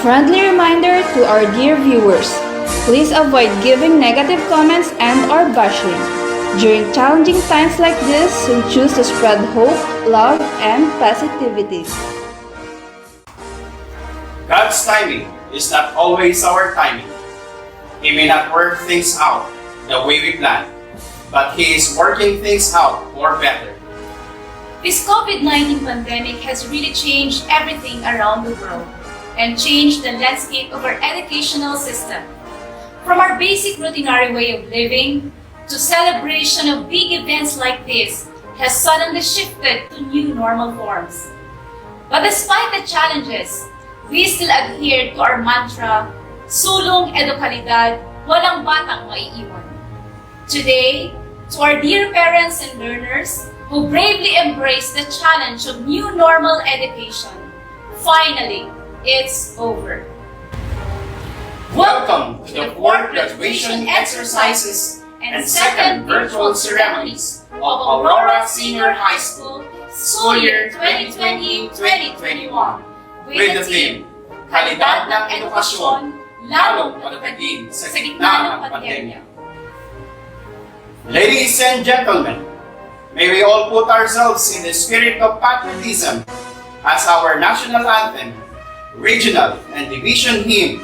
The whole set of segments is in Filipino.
friendly reminder to our dear viewers, please avoid giving negative comments and or bashing. During challenging times like this, we choose to spread hope, love, and positivity. God's timing is not always our timing. He may not work things out the way we plan, but He is working things out for better. This COVID-19 pandemic has really changed everything around the world and changed the landscape of our educational system. From our basic routinary way of living to celebration of big events like this has suddenly shifted to new normal forms. But despite the challenges, we still adhere to our mantra, sulong edukalidad, walang batang maiiwan. Today, to our dear parents and learners who bravely embrace the challenge of new normal education, finally, it's over. Welcome to the fourth graduation exercises and second virtual ceremonies of Aurora Senior High School, school year 2020-2021, with the theme, Kalidad ng Edukasyon, lalong patatagin sa gitna ng pandemya. Ladies and gentlemen, may we all put ourselves in the spirit of patriotism as our national anthem, regional and division hymn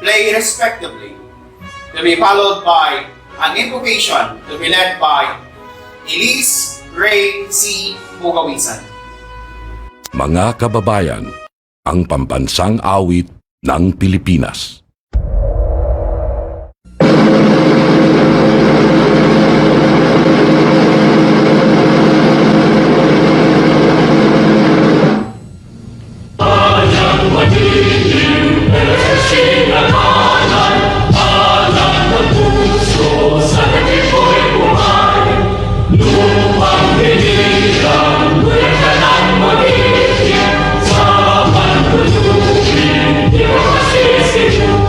play respectively, to be followed by an invocation to be led by Elise Ray C. Bugawisan. Mga kababayan, ang pambansang awit ng Pilipinas. Thank you.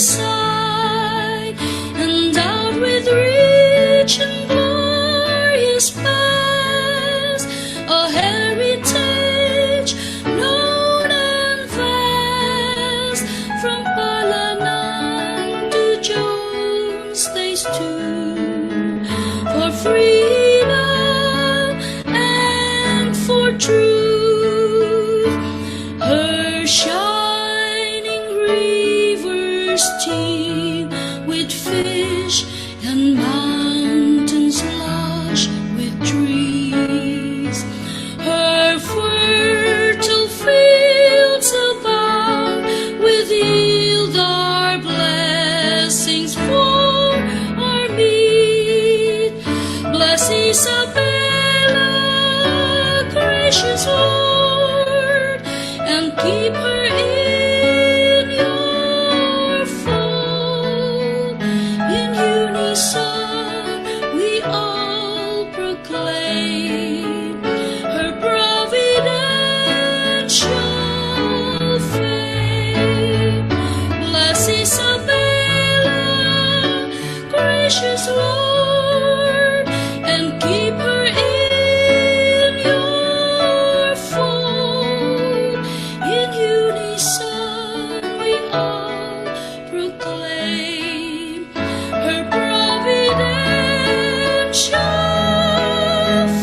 side, endowed with rich and glorious past, a heritage known and vast, from Palanan to Jones Days too, for freedom and for truth. Her shining rivers teem with fish and mountains lush with trees. Her fertile fields abound with yield our blessings for our meat. Bless Isabela, gracious Lord, and keep her in your fold. In unison we all proclaim her providential fame. Bless Isabela, gracious Lord, and keep her in your fold. In unison we all proclaim her providential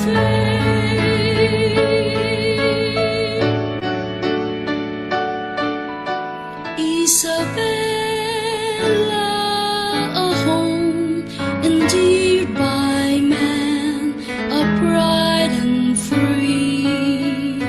fame. Isabela, a home endeared by man, upright and free,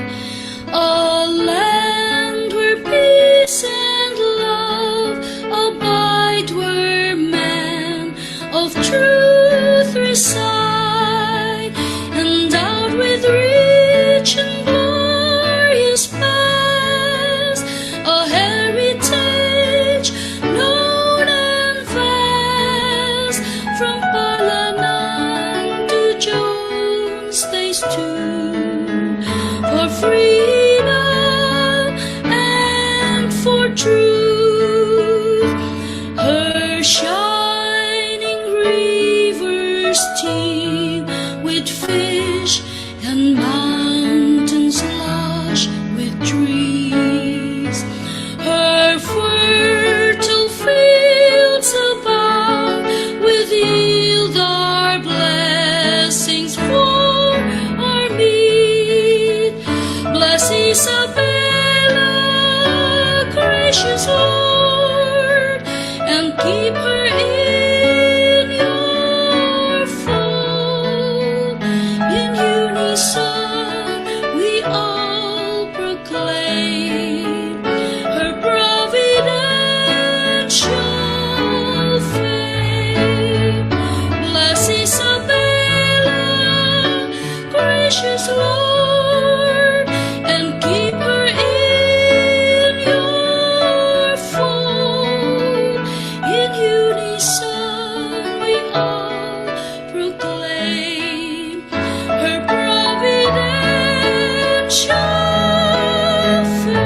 a land where peace and love abide, where men of truth reside, endowed with rich and glorious past, a heritage known and vast, from Palanan to Jones Days too, for freedom and for truth. Her shining rivers teem with fish and mountains lush with trees. Her fertile fields abound with yield our blessings for our meat. Bless Isabela, gracious Lord, and keep her in your fold. In unison we all proclaim her providential fame. Bless Isabela, gracious Lord, and keep her in your fold. In unison we all proclaim her providential fame.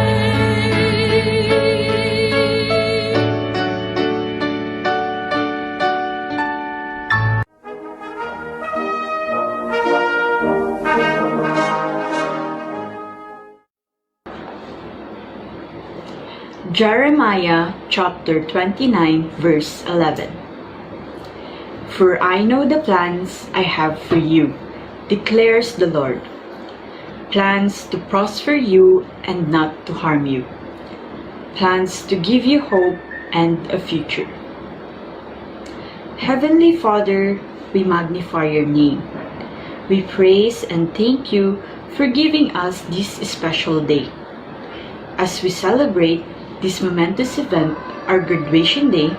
Jeremiah chapter 29 verse 11. For I know the plans I have for you, declares the Lord. Plans to prosper you and not to harm you. Plans to give you hope and a future. Heavenly Father, we magnify your name. We praise and thank you for giving us this special day. As we celebrate this momentous event, our graduation day,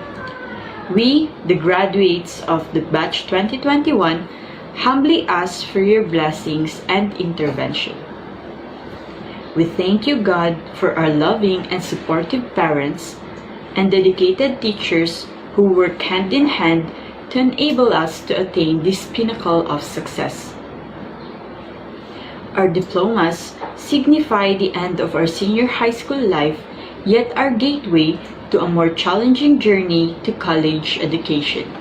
we, the graduates of the batch 2021, humbly ask for your blessings and intervention. We thank you, God, for our loving and supportive parents and dedicated teachers who work hand in hand to enable us to attain this pinnacle of success. Our diplomas signify the end of our senior high school life, yet our gateway to a more challenging journey to college education.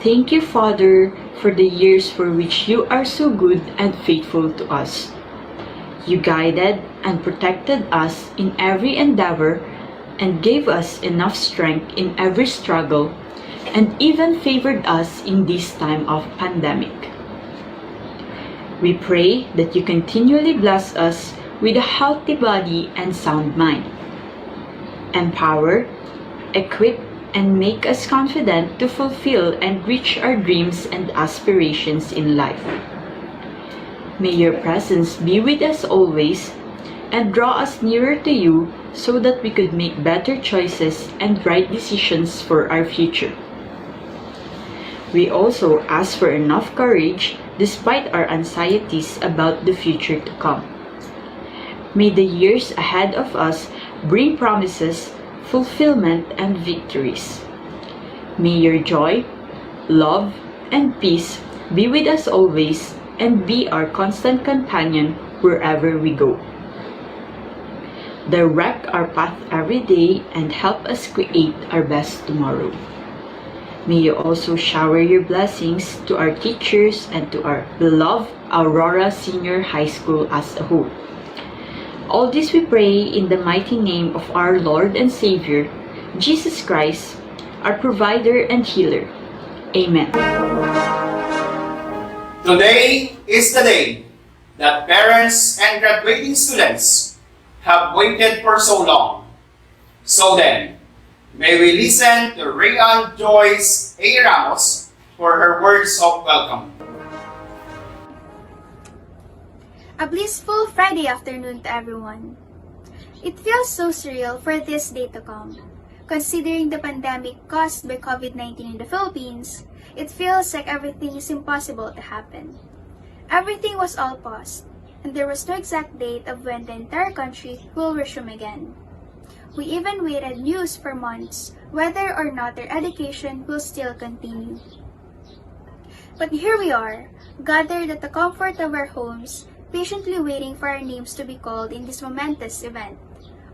Thank you, Father, for the years for which you are so good and faithful to us. You guided and protected us in every endeavor and gave us enough strength in every struggle, and even favored us in this time of pandemic. We pray that you continually bless us with a healthy body and sound mind. Empower, equip, and make us confident to fulfill and reach our dreams and aspirations in life. May your presence be with us always and draw us nearer to you so that we could make better choices and right decisions for our future. We also ask for enough courage despite our anxieties about the future to come. May the years ahead of us bring promises, fulfillment, and victories. May your joy, love, and peace be with us always and be our constant companion wherever we go. Direct our path every day and help us create our best tomorrow. May you also shower your blessings to our teachers and to our beloved Aurora Senior High School as a whole. All this we pray in the mighty name of our Lord and Savior, Jesus Christ, our provider and healer. Amen. Today is the day that parents and graduating students have waited for so long. So then, may we listen to Rayan Joyce A. Ramos for her words of welcome. A blissful Friday afternoon to everyone. It feels so surreal for this day to come. Considering the pandemic caused by COVID-19 in the Philippines, it feels like everything is impossible to happen. Everything was all paused, and there was no exact date of when the entire country will resume again. We even waited news for months whether or not their education will still continue. But here we are, gathered at the comfort of our homes, patiently waiting for our names to be called in this momentous event,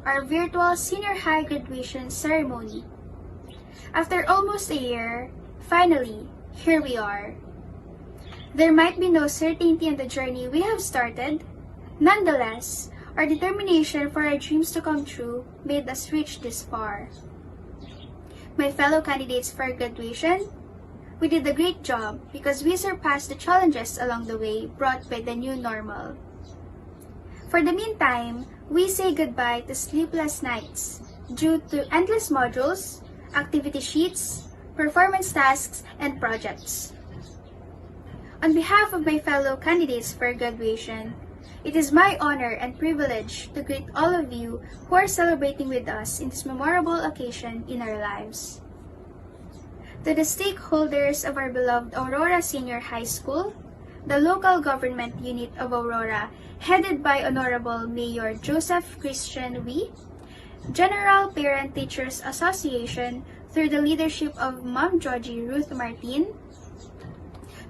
our virtual senior high graduation ceremony. After almost a year, finally, here we are. There might be no certainty in the journey we have started. Nonetheless, our determination for our dreams to come true made us reach this far. My fellow candidates for graduation, we did a great job because we surpassed the challenges along the way brought by the new normal. For the meantime, we say goodbye to sleepless nights due to endless modules, activity sheets, performance tasks, and projects. On behalf of my fellow candidates for graduation, it is my honor and privilege to greet all of you who are celebrating with us in this memorable occasion in our lives. To the stakeholders of our beloved Aurora Senior High School, the local government unit of Aurora, headed by Honorable Mayor Joseph Christian Wee, General Parent Teachers Association through the leadership of Ma'am Georgie Ruth Martin,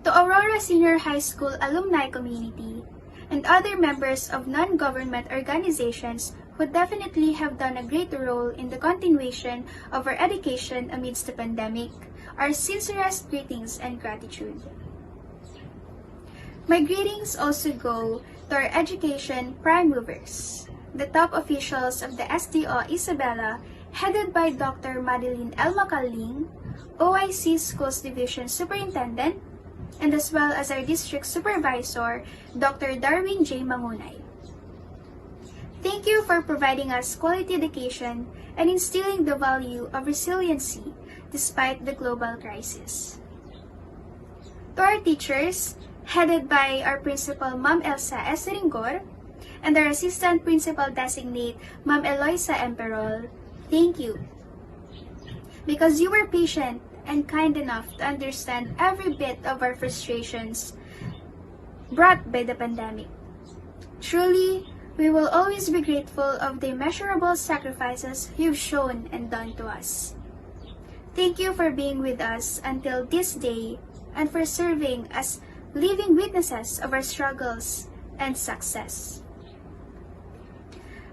to Aurora Senior High School alumni community, and other members of non-government organizations who definitely have done a great role in the continuation of our education amidst the pandemic, our sincerest greetings and gratitude. My greetings also go to our education prime movers, the top officials of the SDO Isabela, headed by Dr. Madeline L. Macaling, OIC Schools Division Superintendent, and as well as our District Supervisor, Dr. Darwin J. Mangunay. Thank you for providing us quality education and instilling the value of resiliency despite the global crisis. To our teachers, headed by our Principal Ma'am Elsa S. Ringor, and our Assistant Principal Designate Ma'am Eloisa Emperol, thank you. Because you were patient and kind enough to understand every bit of our frustrations brought by the pandemic. Truly, we will always be grateful of the immeasurable sacrifices you've shown and done to us. Thank you for being with us until this day and for serving as living witnesses of our struggles and success.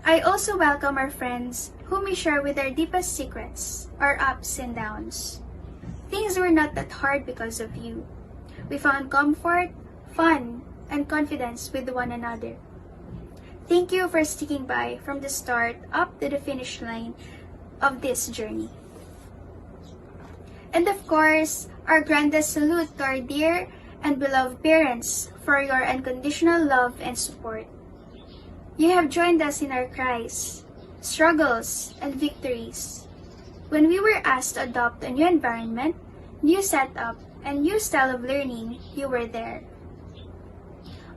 I also welcome our friends whom we share with our deepest secrets, our ups and downs. Things were not that hard because of you. We found comfort, fun, and confidence with one another. Thank you for sticking by from the start up to the finish line of this journey. And of course, our grandest salute to our dear and beloved parents for your unconditional love and support. You have joined us in our cries, struggles, and victories. When we were asked to adopt a new environment, new setup, and new style of learning, you were there.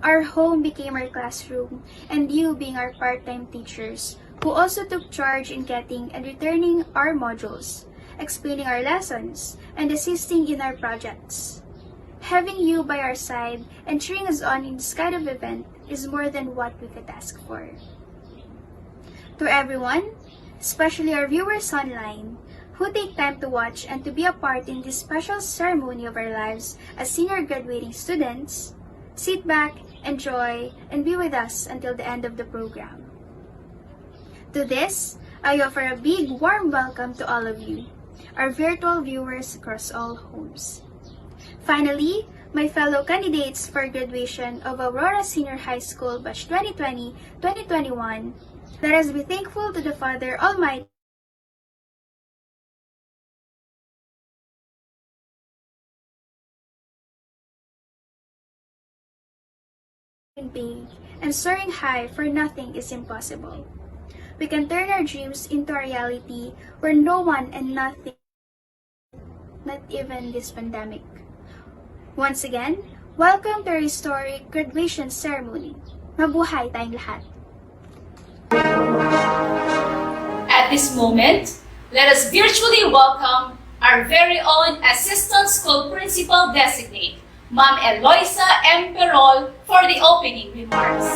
Our home became our classroom, and you being our part-time teachers, who also took charge in getting and returning our modules, explaining our lessons, and assisting in our projects. Having you by our side and cheering us on in this kind of event is more than what we could ask for. To everyone, especially our viewers online, who take time to watch and to be a part in this special ceremony of our lives as senior graduating students, sit back, enjoy, and be with us until the end of the program. To this, I offer a big warm welcome to all of you, our virtual viewers across all homes. Finally, my fellow candidates for graduation of Aurora Senior High School Batch 2020-2021, let us be thankful to the Father Almighty big and soaring high, for nothing is impossible. We can turn our dreams into a reality where no one and nothing, not even this pandemic. Once again, welcome to our historic graduation ceremony. Mabuhay tayong lahat. At this moment, let us virtually welcome our very own Assistant School Principal Designate, Ma'am Eloisa M. Perol, for the opening remarks.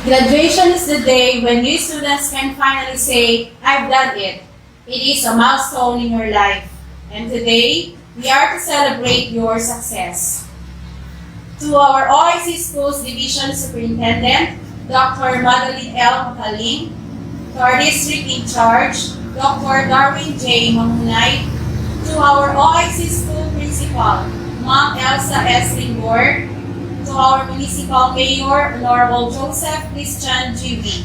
Graduation is the day when you students can finally say, I've done it. It is a milestone in your life. And today, we are to celebrate your success. To our OIC Schools Division Superintendent, Dr. Madeline L. Makaling, to our district in charge, Dr. Darwin J. Mamunay, to our OIC School Principal, Ma'am Elsa S. Ringor, to our Municipal Mayor, Honorable Joseph Christian G.V.,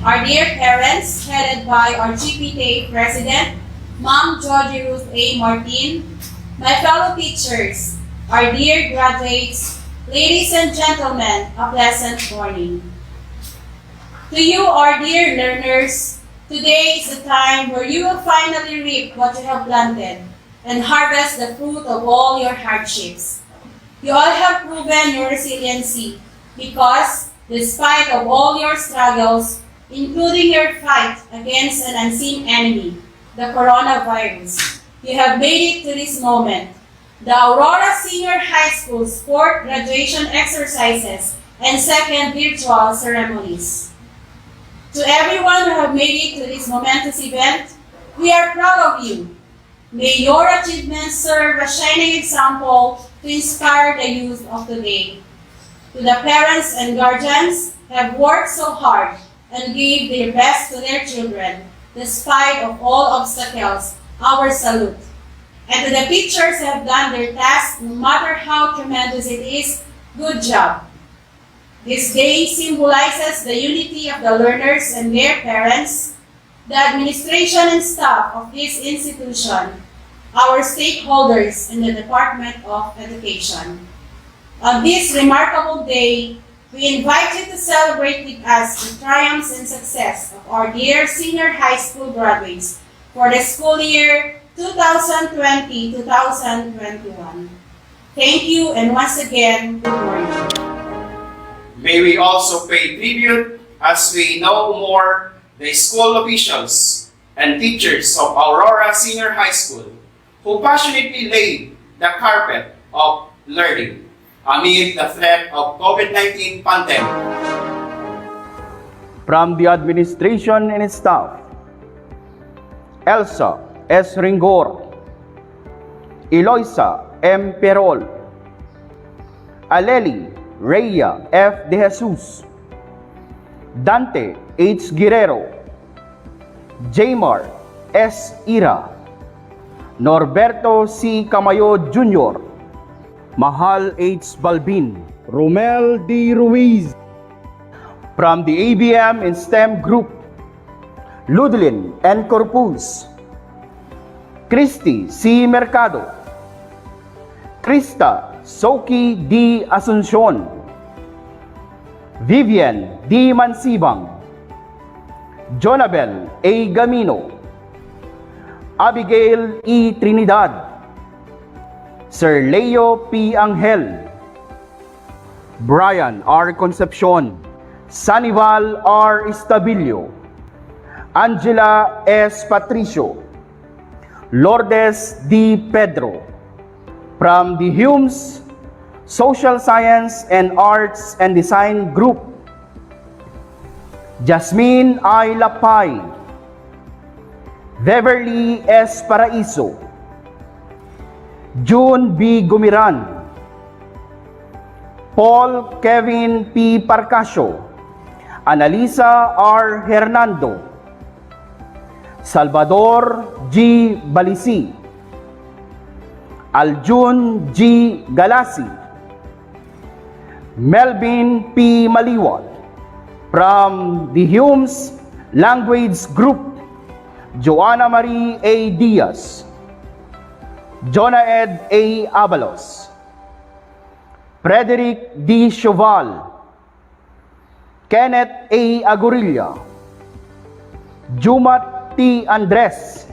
our dear parents, headed by our GPTA President, Ma'am Georgie Ruth A. Martin, my fellow teachers, our dear graduates, ladies and gentlemen, a pleasant morning. To you, our dear learners, today is the time where you will finally reap what you have planted and harvest the fruit of all your hardships. You all have proven your resiliency because, despite of all your struggles, including your fight against an unseen enemy, the coronavirus, you have made it to this moment. The Aurora Senior High School sport graduation exercises and second virtual ceremonies. To everyone who have made it to this momentous event, we are proud of you. May your achievements serve a shining example to inspire the youth of today. To the parents and guardians who have worked so hard and gave their best to their children, despite of all obstacles, our salute. And to the teachers who have done their task, no matter how tremendous it is, good job. This day symbolizes the unity of the learners and their parents, the administration and staff of this institution, our stakeholders in the Department of Education. On this remarkable day, we invite you to celebrate with us the triumphs and success of our dear senior high school graduates for the school year 2020-2021. Thank you, and once again, good morning. May we also pay tribute as we know more the school officials and teachers of Aurora Senior High School who passionately laid the carpet of learning amid the threat of COVID-19 pandemic. From the administration and staff, Elsa S. Ringor, Eloisa M. Perol, Aleli Rhea F. De Jesus, Dante H. Guerrero, Jaymar S. Ira, Norberto C. Camayo Jr., Mahal H. Balbin, Romel D. Ruiz. From the ABM in STEM Group, Ludlin N. Corpus, Christy C. Mercado, Krista Soki D. Asuncion, Vivian D. Mansibang, Jonabel A. Gamino, Abigail E. Trinidad, Sir Leo P. Angel, Brian R. Concepcion, Sanival R. Estabilio, Angela S. Patricio, Lourdes D. Pedro. From the Humes Social Science and Arts and Design Group, Jasmine I. Lapay, Beverly S. Paraiso, June B. Gumiran, Paul Kevin P. Parcasio, Analisa R. Hernando, Salvador G. Balisi, Aljun G. Galasi, Melvin P. Maliwat. From the Humes Language Group, Joanna Marie A. Diaz, Jonah Ed A. Abalos, Frederick D. Choval, Kenneth A. Agurilla, Jumat T. Andres,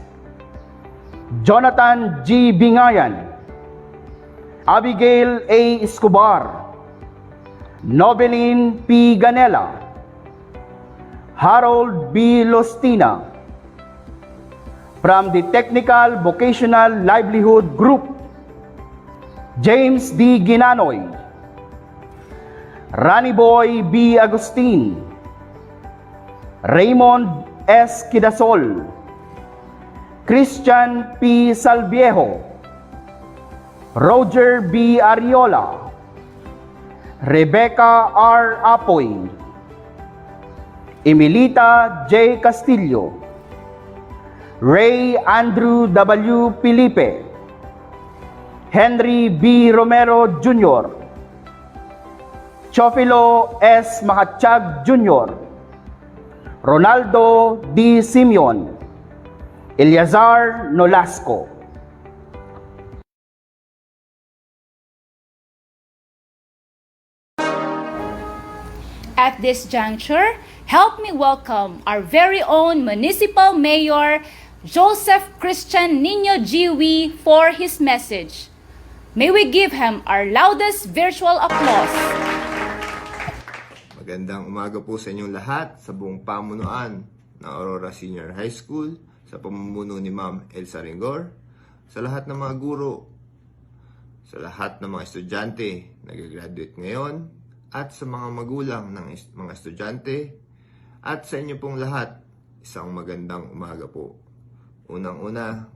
Jonathan G. Bingayan, Abigail A. Escobar, Nobeline P. Ganela, Harold B. Lostina. From the Technical Vocational Livelihood Group, James D. Ginanoy, Rani Boy B. Agustin, Raymond S. Kidasol, Christian P. Salviejo, Roger B. Ariola, Rebecca R. Apoy, Emilita J. Castillo, Ray Andrew W. Felipe, Henry B. Romero Jr., Chofilo S. Mahatchag Jr., Ronaldo D. Simeon, Eliazar Nolasco. At this juncture, help me welcome our very own Municipal Mayor, Joseph Christian Nino Giwi, for his message. May we give him our loudest virtual applause. Magandang umaga po sa inyong lahat sa buong pamunuan ng Aurora Senior High School sa pamumuno ni Ma'am Elsa Ringor, sa lahat ng mga guro, sa lahat ng mga estudyante na nag-graduate ngayon, at sa mga magulang ng mga estudyante, at sa inyo pong lahat, isang magandang umaga po. Unang-una,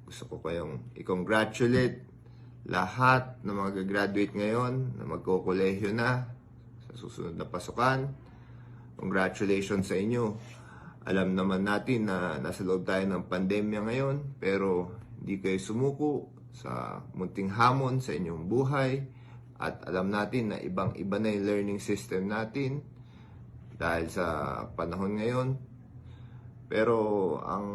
gusto ko kayong i-congratulate lahat ng mga graduate ngayon na magkokolehiyo na sa susunod na pasukan. Congratulations sa inyo. Alam naman natin na nasa loob tayo ng pandemya ngayon, pero hindi kayo sumuko sa munting hamon sa inyong buhay. At alam natin na ibang-iba na yung learning system natin dahil sa panahon ngayon. Pero ang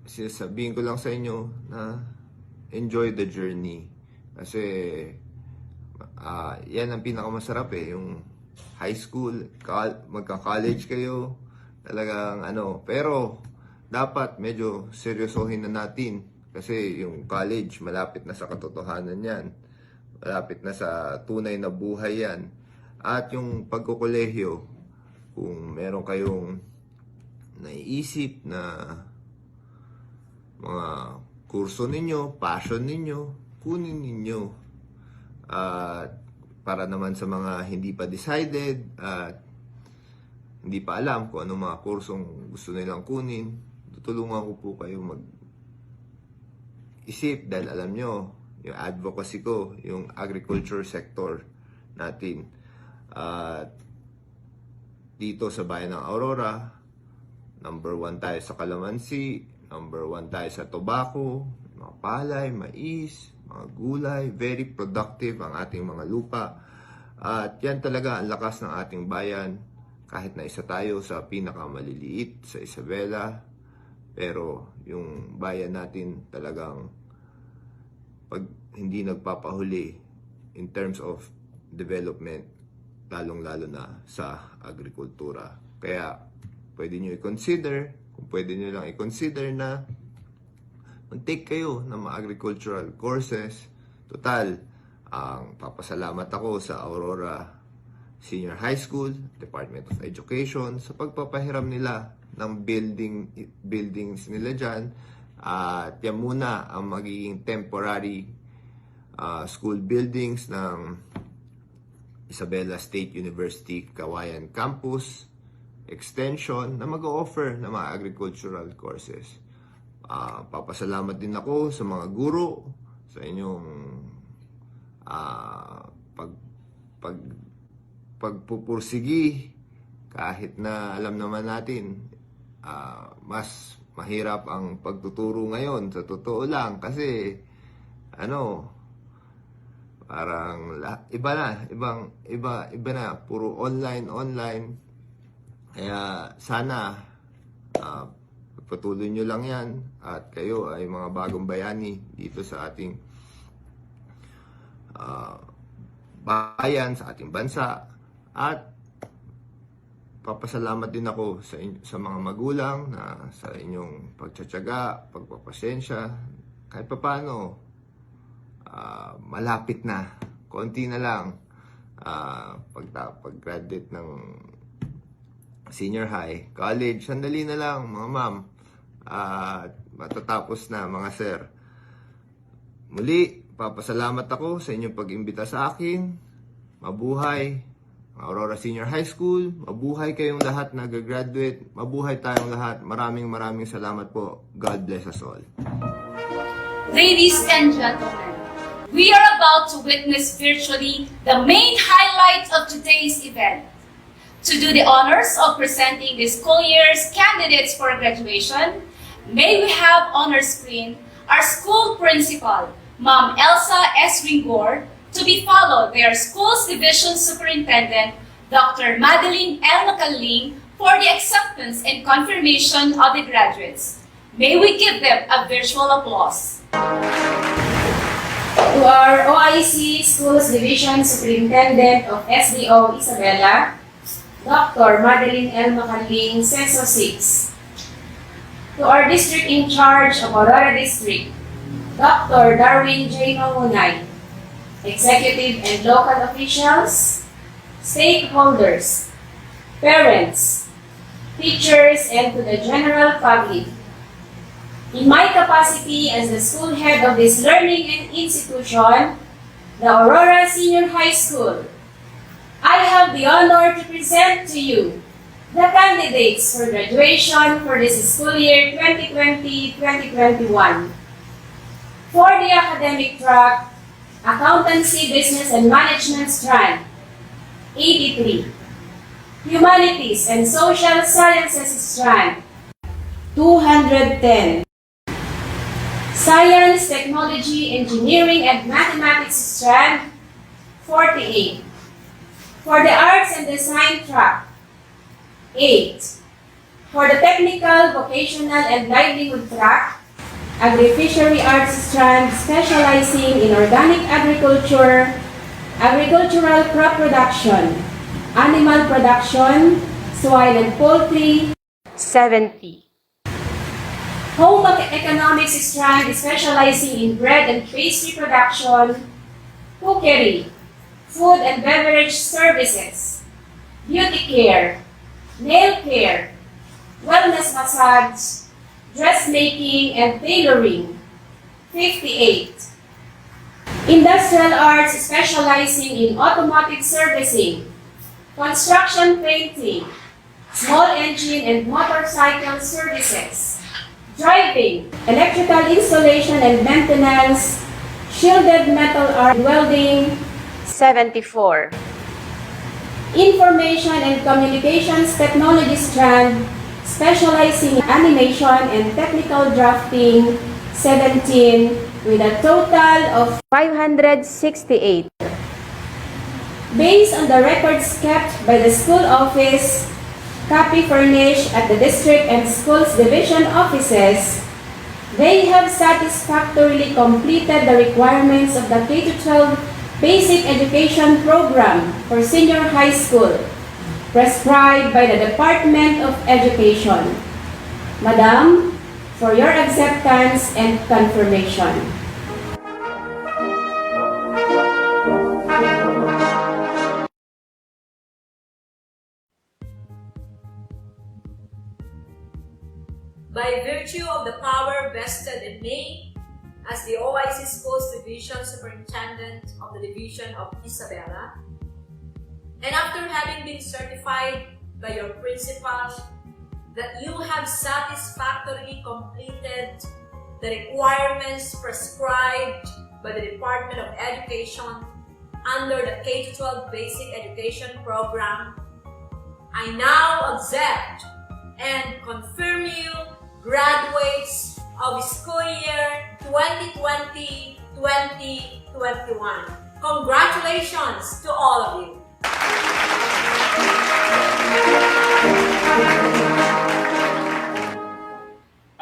sinasabihin ko lang sa inyo na enjoy the journey. Kasi yan ang pinakamasarap yung high school, magka-college kayo, talagang pero dapat medyo seryosohin na natin kasi yung college malapit na sa katotohanan yan. Malapit na sa tunay na buhay yan. At yung pagkukolehiyo, kung meron kayong naiisip na mga kurso ninyo, passion ninyo, kunin ninyo. Para naman sa mga hindi pa decided at hindi pa alam kung anong mga kursong gusto nilang kunin, tutulungan ko po kayo mag-isip dahil alam nyo, yung advocacy ko, yung agriculture sector natin. Dito sa bayan ng Aurora, Number 1 tayo sa kalamansi, number 1 tayo sa tobacco, mga palay, mais, mga gulay. Very productive ang ating mga lupa. At yan talaga ang lakas ng ating bayan. Kahit na isa tayo sa pinakamaliliit sa Isabela, pero yung bayan natin talagang pag hindi nagpapahuli in terms of development, lalong-lalo na sa agrikultura. Kaya pwede nyo i-consider, kung pwede nyo lang i-consider na mag-take kayo ng mga agricultural courses. Total, papasalamat ako sa Aurora Senior High School, Department of Education, sa pagpapahiram nila ng buildings nila dyan. At yan muna ang magiging temporary school buildings ng Isabela State University Kawayan Campus Extension na mag-o-offer ng mga agricultural courses. Papasalamat din ako sa mga guro sa inyong pagpupursigi, kahit na alam naman natin mas mahirap ang pagtuturo ngayon, sa totoo lang, kasi parang iba na, puro online. Kaya sana patuloy nyo lang yan, at kayo ay mga bagong bayani dito sa ating bayan, sa ating bansa. At papasalamat din ako sa mga magulang na sa inyong pagtsatsaga, pagpapasensya. Kahit papaano, malapit na, konti na lang, pag-graduate ng senior high, college, sandali na lang mga ma'am, at matatapos na mga sir. Muli, papasalamat ako sa inyong pag-imbita sa akin. Mabuhay Aurora Senior High School, mabuhay kayong lahat na gagraduate, mabuhay tayong lahat. Maraming salamat po. God bless us all. Ladies and gentlemen, we are about to witness virtually the main highlight of today's event. To do the honors of presenting the school year's candidates for graduation, may we have on our screen our school principal, Ma'am Elsa S. Ringor, to be followed by our school's division superintendent, Dr. Madeline L. Macaling, for the acceptance and confirmation of the graduates. May we give them a virtual applause. To our OIC Schools Division Superintendent of SDO Isabela, Dr. Madeline L. Macaling, Censo 6. To our District in charge of Aurora District, Dr. Darwin J. Mamunay, executive and local officials, stakeholders, parents, teachers, and to the general public. In my capacity as the school head of this learning institution, the Aurora Senior High School, I have the honor to present to you the candidates for graduation for this school year 2020-2021. For the academic track, Accountancy, Business and Management strand, 83. Humanities and Social Sciences strand, 210. Science, Technology, Engineering and Mathematics strand, 48. For the Arts and Design track, 8. For the Technical, Vocational and Livelihood track, Agri-Fishery Arts strand specializing in organic agriculture, agricultural crop production, animal production, swine and poultry, 70. Home Economics strand specializing in bread and pastry production, cookery, food and beverage services, beauty care, nail care, wellness massage, dressmaking and tailoring, 58. Industrial arts specializing in automotive servicing, construction painting, small engine and motorcycle services, driving, electrical installation and maintenance, shielded metal arc welding, 74. Information and Communications Technology strand, specializing in animation and technical drafting, 17, with a total of 568. Based on the records kept by the school office, copy furnished at the district and schools division offices, they have satisfactorily completed the requirements of the K-12 Basic Education Program for Senior High School, prescribed by the Department of Education. Madam, for your acceptance and confirmation. By virtue of the power vested in me as the OIC Schools Division Superintendent of the Division of Isabela, and after having been certified by your principal that you have satisfactorily completed the requirements prescribed by the Department of Education under the K-12 Basic Education Program, I now accept and confirm you graduates of school year 2020-2021. Congratulations to all of you.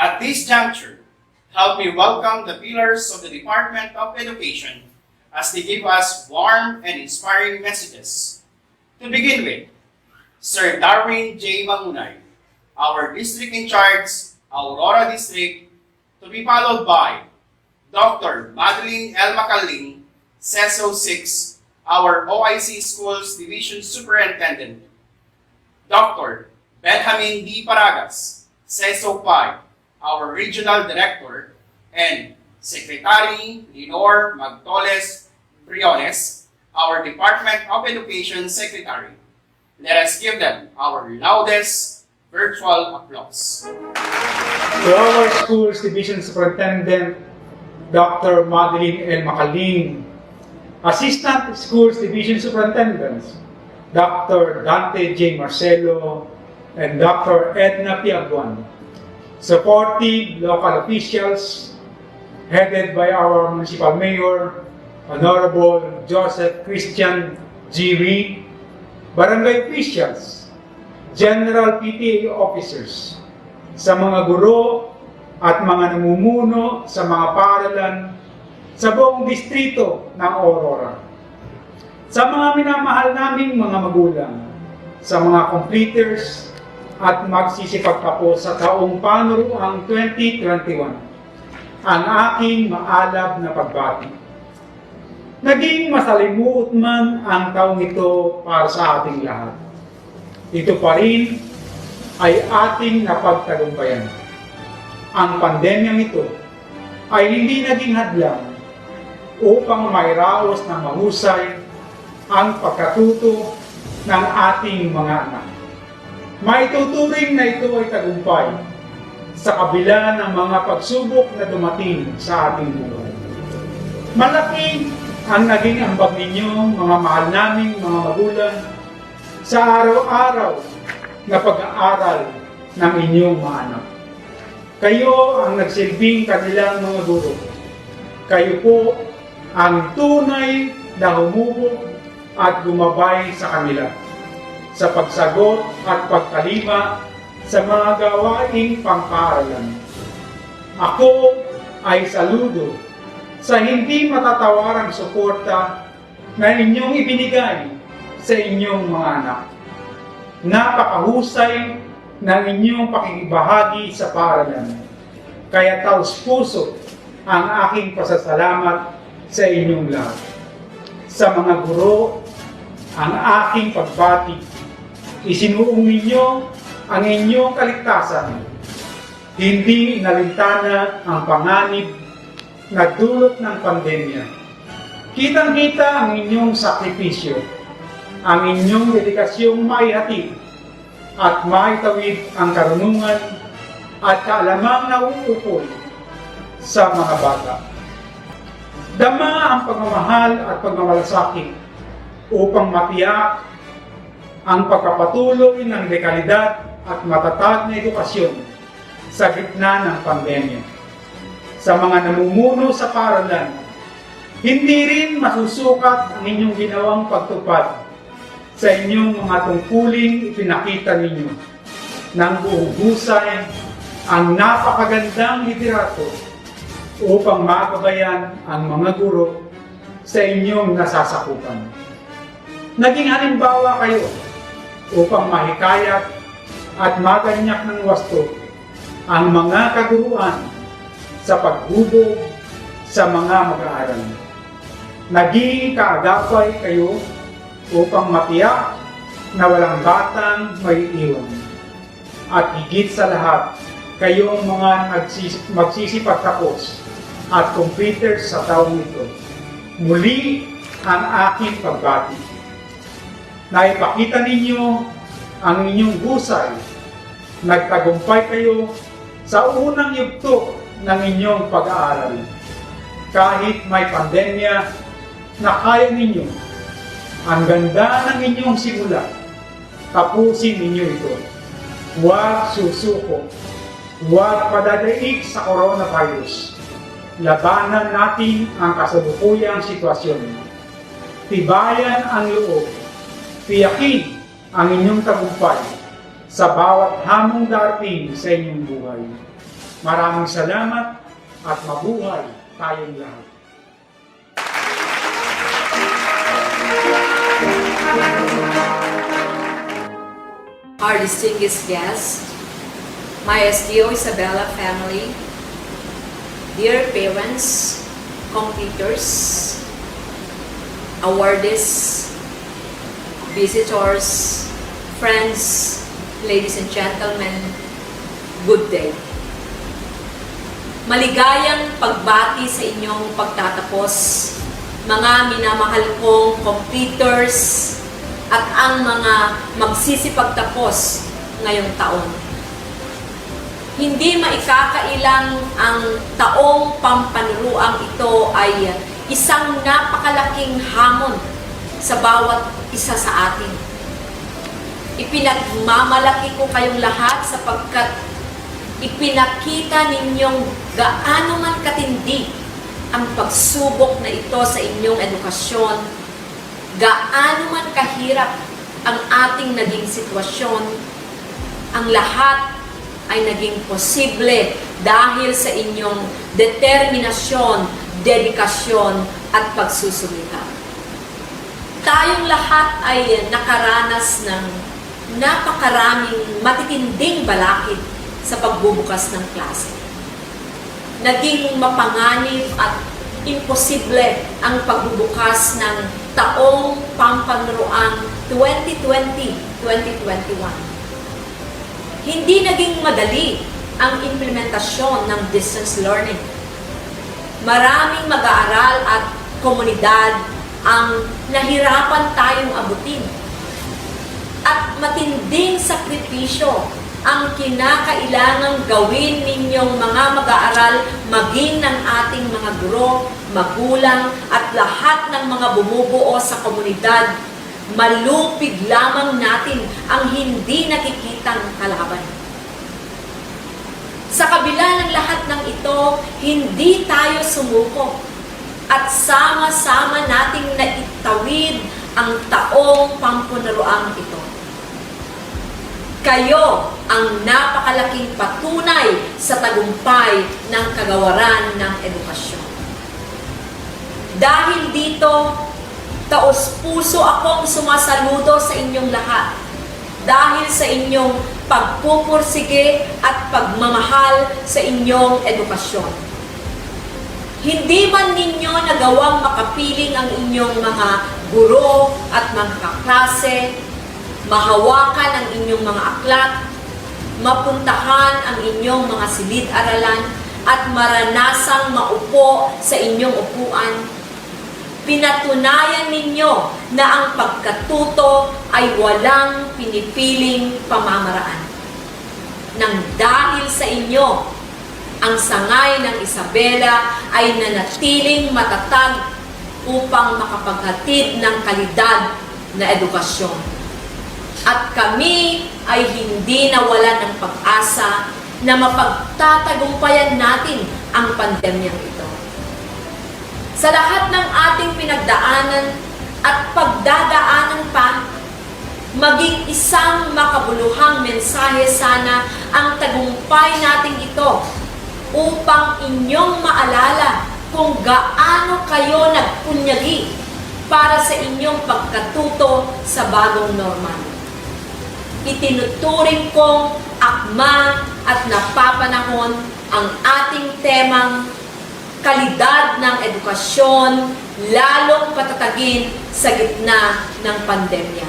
At this juncture, help me welcome the pillars of the Department of Education as they give us warm and inspiring messages. To begin with, Sir Darwin J. Mangunay, our district in charge, Aurora District, to be followed by Dr. Madeline L. Macaling, CESO 6, our OIC Schools Division Superintendent, Dr. Benjamin D. Paragas, CESO 5, our Regional Director, and Secretary Lenore Magtoles Briones, our Department of Education Secretary. Let us give them our loudest virtual applause. To our Schools Division Superintendent, Dr. Madeline L. Macaling, Assistant Schools Division Superintendents, Dr. Dante J. Marcelo, and Dr. Edna Piaguan. Supporting local officials, headed by our Municipal Mayor, Honorable Joseph Christian G. Reed, barangay officials, general PTA officers, sa mga guro at mga namumuno sa mga paaralan sa buong distrito ng Aurora. Sa mga minamahal naming mga magulang, sa mga completers at magsisipagtapos sa taong panuruang 2021, ang aking maalab na pagbati. Naging masalimuot man ang taong ito para sa ating lahat. Ito pa rin ay ating napagtagumpayan. Ang pandemyang ito ay hindi naging hadlang upang mairaos ng mahusay ang pagkatuto ng ating mga anak. Maituturing na ito ay tagumpay sa kabila ng mga pagsubok na dumating sa ating buhay. Malaki ang naging ambag ninyo, mga mahal naming mga magulang, sa araw-araw na pag-aaral ng inyong mga anak. Kayo ang nagsilbing kanilang mga guro. Kayo po ang tunay na humubog at gumabay sa kanila sa pagsagot at pagkalima sa mga gawaing pang-paaralan. Ako ay saludo sa hindi matatawarang suporta na inyong ibinigay sa inyong mga anak. Napakahusay ng inyong pakikibahagi sa paaralan. Kaya taos-puso ang aking pasasalamat sa inyong lahat. Sa mga guro, ang aking pagbati. Isinuong ninyo ang inyong kaligtasan. Hindi inalintana ang panganib na dulot ng pandemya. Kitang-kita ang inyong sakripisyo, ang inyong dedikasyong maihatid at maitawid ang karunungan at kaalamang nauukol sa mga bata. Dama ang pagmamahal at pagmamalasakit upang matiyak ang pagpapatuloy ng dekalidad at matatag na edukasyon sa gitna ng pandemya. Sa mga namumuno sa paaralan, hindi rin masusukat ang inyong ginawang pagtupad sa inyong mga tungkuling ipinakita ninyo ng buong husay ang napakagandang liderato upang magabayan ang mga guro sa inyong nasasakupan. Naging halimbawa kayo upang mahikayat at maganyak ng wasto ang mga kaguruan sa paghubog sa mga mag-aaral. Naging kaagapay kayo upang matiyak na walang batang may iwan. At higit sa lahat, kayong mga magsisipagtapos at completers sa taong ito. Muli ang aking pagbati. Naipakita ninyo ang inyong husay. Nagtagumpay kayo sa unang yugto ng inyong pag-aaral. Kahit may pandemya, na kaya ninyo. Ang ganda ng inyong simula. Tapusin ninyo ito. Huwag susuko. Huwag padadaig sa coronavirus. Labanan natin ang kasalukuyang sitwasyon. Tibayan ang loob. Tiyakin ang inyong tagumpay sa bawat hamong darating sa inyong buhay. Maraming salamat at mabuhay tayong lahat. Our distinguished guests, my SDO Isabela family, dear parents, competitors, awardees, visitors, friends, ladies and gentlemen, good day. Maligayang pagbati sa inyong pagtatapos, mga minamahal kong competitors at ang mga magsisipagtapos ngayong taon. Hindi maikakailang ang taong pampanuruang ito ay isang napakalaking hamon sa bawat isa sa atin. Ipinagmamalaki ko kayong lahat sapagkat ipinakita ninyong gaano man katindi ang pagsubok na ito sa inyong edukasyon, gaano man kahirap ang ating naging sitwasyon, ang lahat ay naging posible dahil sa inyong determinasyon, dedikasyon at pagsusumikap. Tayong lahat ay nakaranas ng napakaraming matitinding balakid sa pagbubukas ng klase. Naging mapanganib at imposible ang pagbubukas ng taong pampanruang 2020-2021. Hindi naging madali ang implementasyon ng distance learning. Maraming mag-aaral at komunidad ang nahirapan tayong abutin. At matinding sakripisyo ang kinakailangang gawin ninyong mga mag-aaral, maging ng ating mga guro, magulang, at lahat ng mga bumubuo sa komunidad. Malupig lamang natin ang hindi nakikitang kalaban. Sa kabila ng lahat ng ito, hindi tayo sumuko at sama-sama nating naitawid ang taong pampunaruang ito. Kayo ang napakalaking patunay sa tagumpay ng kagawaran ng edukasyon. Dahil dito, taos-puso akong sumasaludo sa inyong lahat dahil sa inyong pagpupursige at pagmamahal sa inyong edukasyon. Hindi man ninyo nagawang makapiling ang inyong mga guro at mga kaklase, mahawakan ang inyong mga aklat, mapuntahan ang inyong mga silid-aralan, at maranasang maupo sa inyong upuan, pinatunayan ninyo na ang pagkatuto ay walang pinipiling pamamaraan. Nang dahil sa inyo, ang sangay ng Isabela ay nanatiling matatag upang makapaghatid ng kalidad na edukasyon. At kami ay hindi nawalan ng pag-asa na mapagtatagumpayan natin ang pandemyang ito. Sa lahat ng ating pinagdaanan at pagdadaanan pa, maging isang makabuluhang mensahe sana ang tagumpay nating ito upang inyong maalala kung gaano kayo nagpunyagi para sa inyong pagkatuto sa bagong normal. Itinuturing kong akma at napapanahon ang ating temang kalidad ng edukasyon, lalong patatagin sa gitna ng pandemya.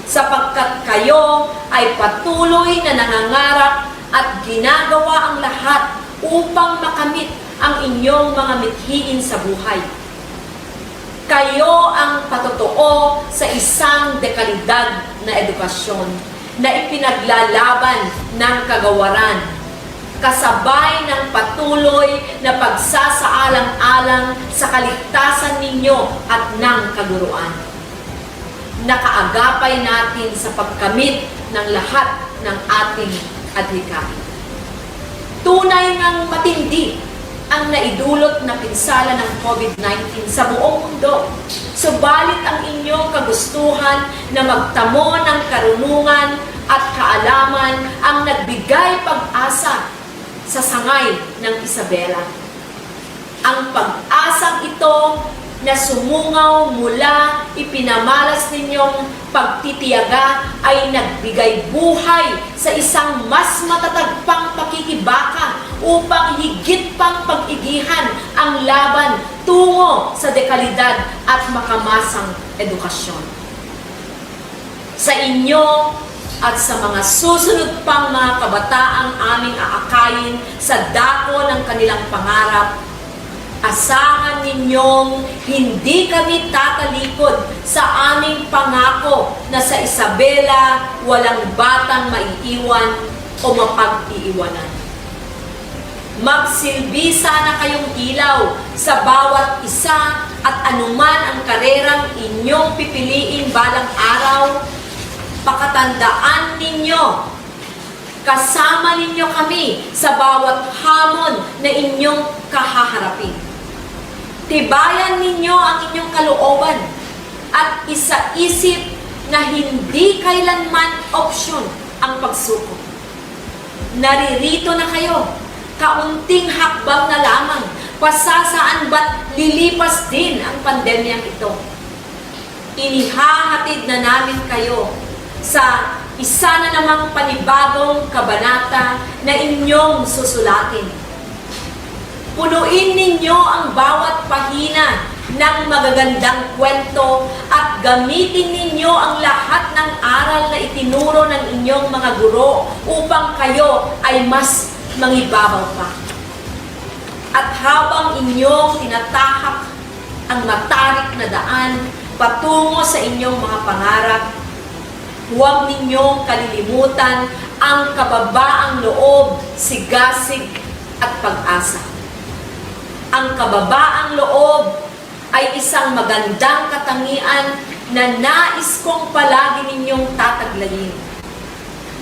Sapagkat kayo ay patuloy na nangangarap at ginagawa ang lahat upang makamit ang inyong mga mithiin sa buhay. Kayo ang patotoo sa isang dekalidad na edukasyon na ipinaglalaban ng kagawaran, kasabay ng patuloy na pagsasaalang-alang sa kaligtasan ninyo at ng kaguruan. Nakaagapay natin sa pagkamit ng lahat ng ating adhikain. Tunay ngang matindi ang naidulot na pinsala ng COVID-19 sa buong mundo. Subalit ang inyong kagustuhan na magtamo ng karunungan at kaalaman ang nagbigay pag-asa sa sangay ng Isabela. Ang pag-asang ito na sumungaw mula ipinamalas ninyong pagtitiyaga ay nagbigay buhay sa isang mas matatag pang pakikibaka upang higit pang pag-igihan ang laban tungo sa dekalidad at makamasang edukasyon. Sa inyo at sa mga susunod pang mga kabataang aming aakayin sa dako ng kanilang pangarap, asahan ninyong hindi kami tatalikod sa aming pangako na sa Isabela walang batang maiiwan o mapag-iiwanan. Magsilbi sana kayong ilaw sa bawat isa at anuman ang karerang inyong pipiliin balang araw. Pakatandaan ninyo, kasama ninyo kami sa bawat hamon na inyong kahaharapin. Tibayan ninyo ang inyong kalooban at isa-isip na hindi kailanman opsyon ang pagsuko. Naririto na kayo, kaunting hakbang na lamang, pasasaan ba't lilipas din ang pandemyang ito. Inihahatid na namin kayo sa isa na namang panibagong kabanata na inyong susulatin. Punuin ninyo ang bawat pahina ng magagandang kwento at gamitin ninyo ang lahat ng aral na itinuro ng inyong mga guro upang kayo ay mas mangibabaw pa. At habang inyong tinatahak ang matarik na daan patungo sa inyong mga pangarap, huwag ninyong kalilimutan ang kababaang loob, sigasig at pag-asa. Ang kababaang loob ay isang magandang katangian na nais kong palagi ninyong tataglayin.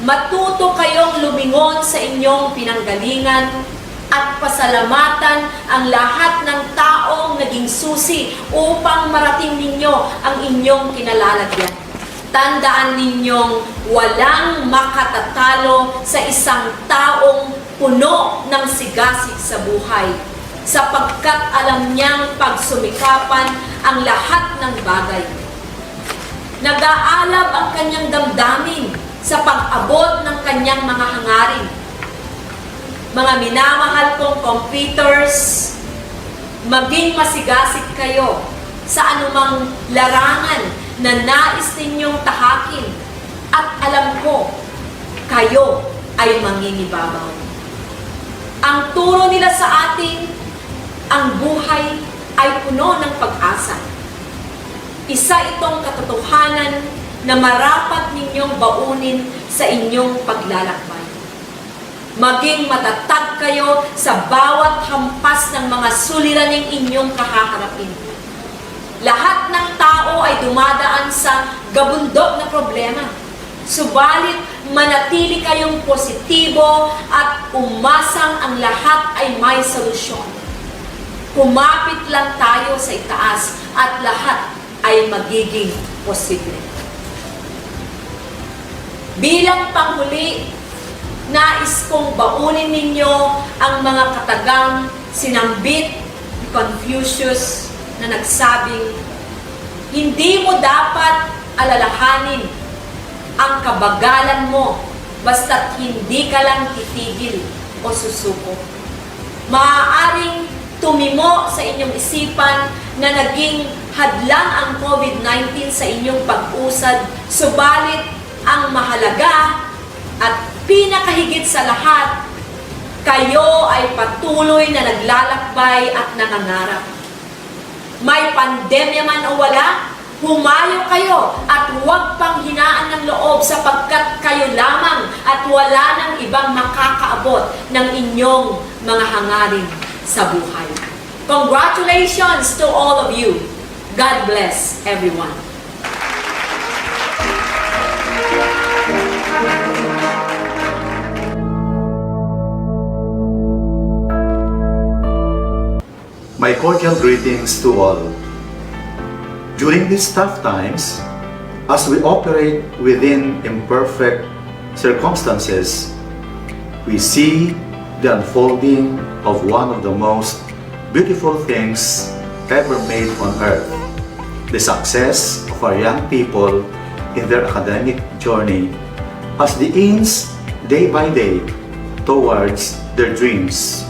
Matuto kayong lumingon sa inyong pinanggalingan at pasalamatan ang lahat ng taong naging susi upang marating ninyo ang inyong kinalalagyan. Tandaan ninyong walang makatatalo sa isang taong puno ng sigasig sa buhay, sapagkat alam niyang pagsumikapan ang lahat ng bagay. Nag-aalab ang kanyang damdamin sa pag-abot ng kanyang mga hangarin. Mga minamahal kong competitors, maging masigasig kayo sa anumang larangan na nais ninyong tahakin at alam ko, kayo ay manginibabaw. Ang turo nila sa atin, ang buhay ay puno ng pag-asa. Isa itong katotohanan na marapat ninyong baunin sa inyong paglalakbay. Maging matatag kayo sa bawat hampas ng mga suliraning inyong kahaharapin. Lahat ng tao ay dumadaan sa gabundok na problema. Subalit, manatili kayong positibo at umasang ang lahat ay may solusyon. Kumapit lang tayo sa itaas at lahat ay magiging posible. Bilang panghuli, nais kong baunin ninyo ang mga katagang sinambit ni Confucius na nagsabing, hindi mo dapat alalahanin ang kabagalan mo basta't hindi ka lang titigil o susuko. Maaaring tumimo sa inyong isipan na naging hadlang ang COVID-19 sa inyong pag-usad, subalit ang mahalaga at pinakahigit sa lahat, kayo ay patuloy na naglalakbay at nangangarap. May pandemya man o wala, humayo kayo at huwag pang hinaan ng loob sapagkat kayo lamang at wala nang ibang makakaabot ng inyong mga hangarin sa buhay. Congratulations to all of you. God bless everyone. My cordial greetings to all. During these tough times, as we operate within imperfect circumstances, we see the unfolding of one of the most beautiful things ever made on earth, the success of our young people in their academic journey as they inch day by day towards their dreams.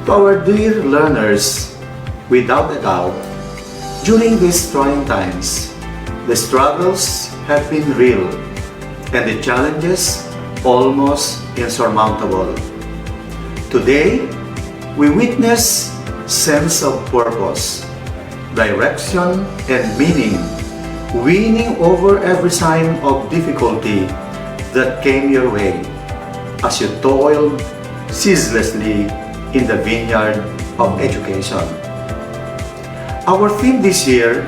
To our dear learners, without a doubt, during these trying times, the struggles have been real and the challenges almost insurmountable. Today, we witness sense of purpose, direction, and meaning winning over every sign of difficulty that came your way as you toiled ceaselessly in the vineyard of education. Our theme this year,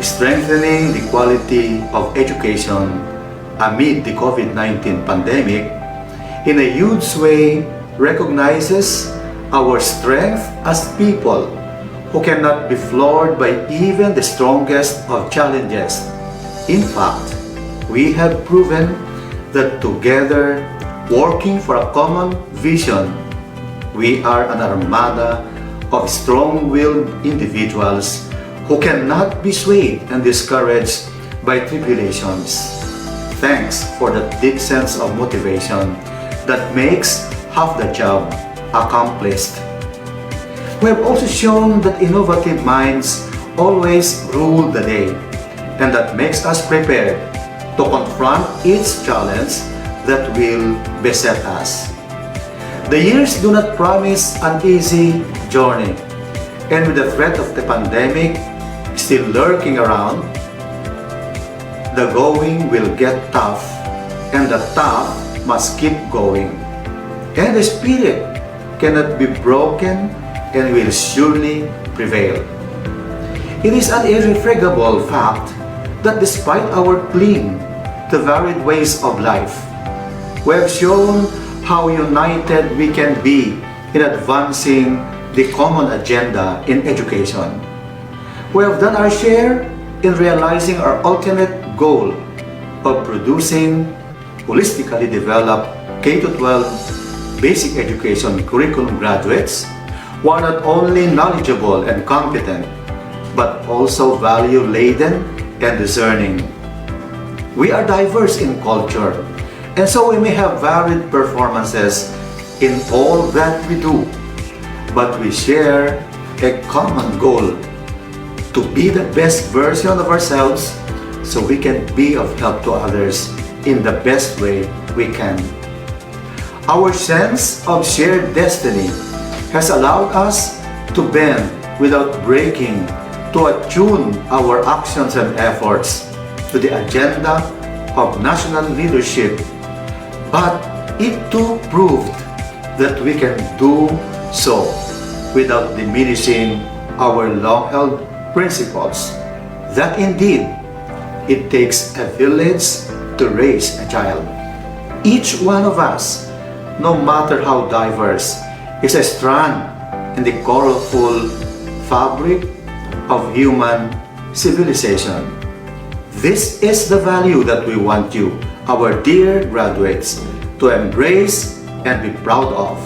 strengthening the quality of education amid the COVID-19 pandemic, in a huge way recognizes our strength as people who cannot be floored by even the strongest of challenges. In fact, we have proven that together, working for a common vision, we are an armada of strong-willed individuals who cannot be swayed and discouraged by tribulations. Thanks for the deep sense of motivation that makes half the job accomplished. We have also shown that innovative minds always rule the day, and that makes us prepared to confront each challenge that will beset us. The years do not promise an easy journey, and with the threat of the pandemic still lurking around, the going will get tough, and the tough must keep going. And the spirit cannot be broken and will surely prevail. It is an irrefragable fact that despite our cling to varied ways of life, we have shown how united we can be in advancing the common agenda in education. We have done our share in realizing our ultimate goal of producing holistically developed K-12 basic education curriculum graduates who are not only knowledgeable and competent, but also value-laden and discerning. We are diverse in culture, and so we may have varied performances in all that we do, but we share a common goal to be the best version of ourselves so we can be of help to others in the best way we can. Our sense of shared destiny has allowed us to bend without breaking, to attune our actions and efforts to the agenda of national leadership. But it too proved that we can do so without diminishing our long-held principles, that indeed it takes a village to raise a child. Each one of us, no matter how diverse, is a strand in the colorful fabric of human civilization. This is the value that we want you, our dear graduates, to embrace and be proud of.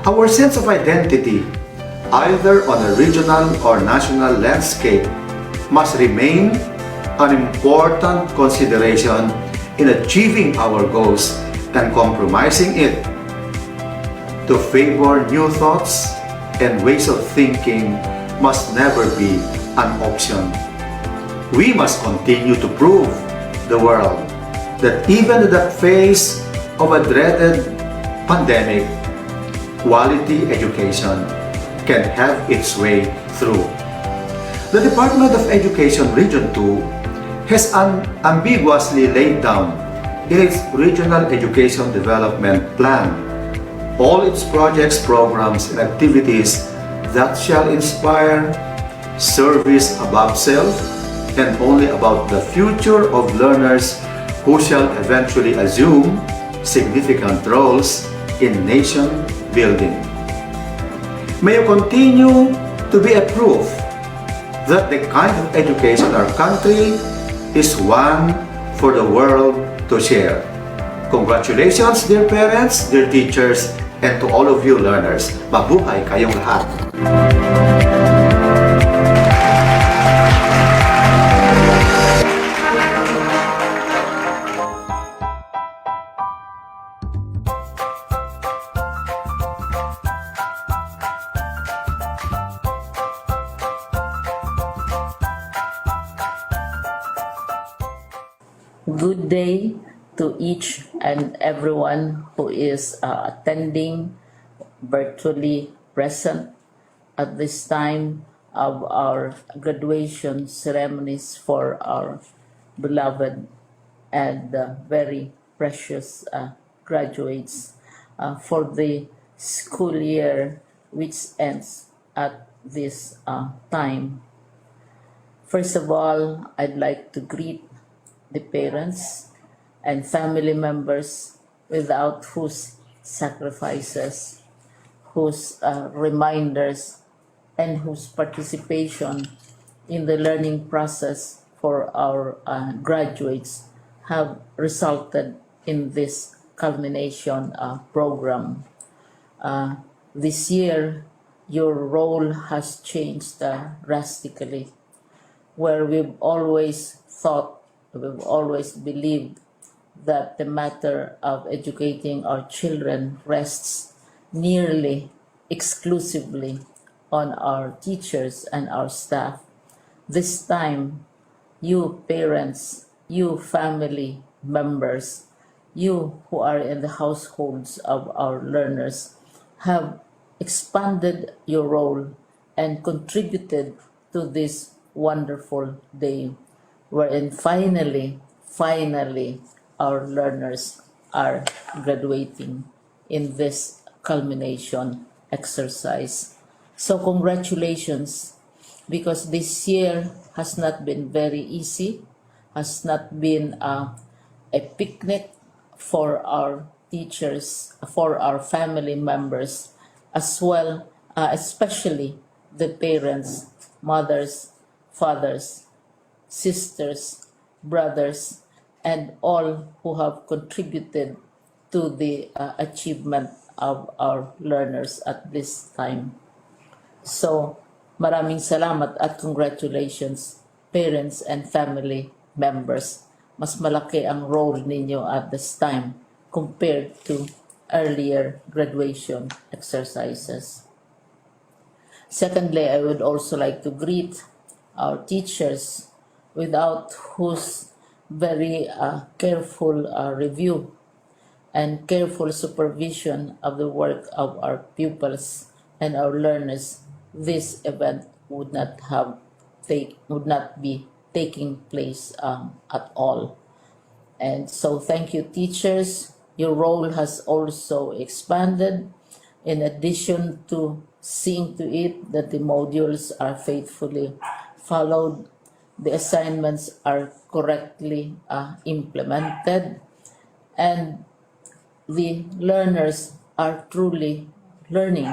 Our sense of identity, either on a regional or national landscape, must remain an important consideration in achieving our goals and compromising it to favor new thoughts and ways of thinking must never be an option. We must continue to prove the world that even in the face of a dreaded pandemic, quality education can have its way through. The Department of Education Region 2 has unambiguously laid down in its Regional Education Development Plan all its projects, programs, and activities that shall inspire service above self and only about the future of learners who shall eventually assume significant roles in nation building. May you continue to be a proof that the kind of education our country is one for the world to share. Congratulations, dear parents, dear teachers, and to all of you learners. Mabuhay kayong lahat! Good day to each and everyone who is attending virtually present at this time of our graduation ceremonies for our beloved and very precious graduates for the school year which ends at this time. First of all, I'd like to greet the parents and family members without whose sacrifices, whose reminders, and whose participation in the learning process for our graduates have resulted in this culmination program. This year, your role has changed drastically, where we've always believed that the matter of educating our children rests nearly exclusively on our teachers and our staff. This time, you parents, you family members, you who are in the households of our learners have expanded your role and contributed to this wonderful day wherein finally, our learners are graduating in this culmination exercise. So congratulations, because this year has not been very easy, has not been a picnic for our teachers, for our family members, as well, especially the parents, mothers, fathers, sisters, brothers, and all who have contributed to the achievement of our learners at this time. So, maraming salamat at congratulations, parents and family members. Mas malaki ang role ninyo at this time compared to earlier graduation exercises. Secondly, I would also like to greet our teachers, without whose very careful review and careful supervision of the work of our pupils and our learners, this event would not be taking place at all. And so thank you, teachers. Your role has also expanded, in addition to seeing to it that the modules are faithfully followed, the assignments are correctly implemented, and the learners are truly learning,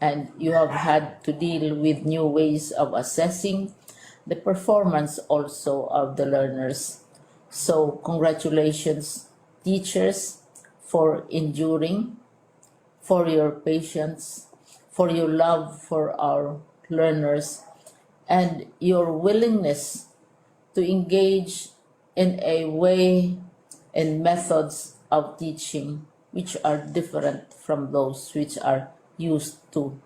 and you have had to deal with new ways of assessing the performance also of the learners. So congratulations, teachers, for enduring, for your patience, for your love for our learners, and your willingness to engage in a way and methods of teaching which are different from those which are used to.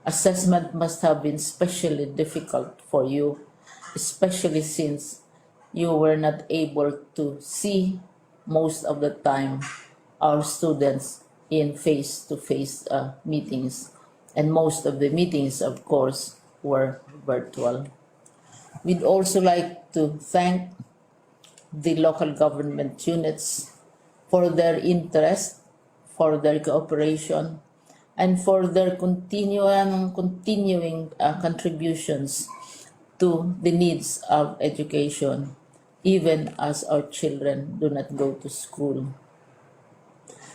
Assessment must have been especially difficult for you, especially since you were not able to see most of the time our students in face-to-face meetings, and most of the meetings, of course, were virtual. We'd also like to thank the local government units for their interest, for their cooperation, and for their continuing contributions to the needs of education, even as our children do not go to school.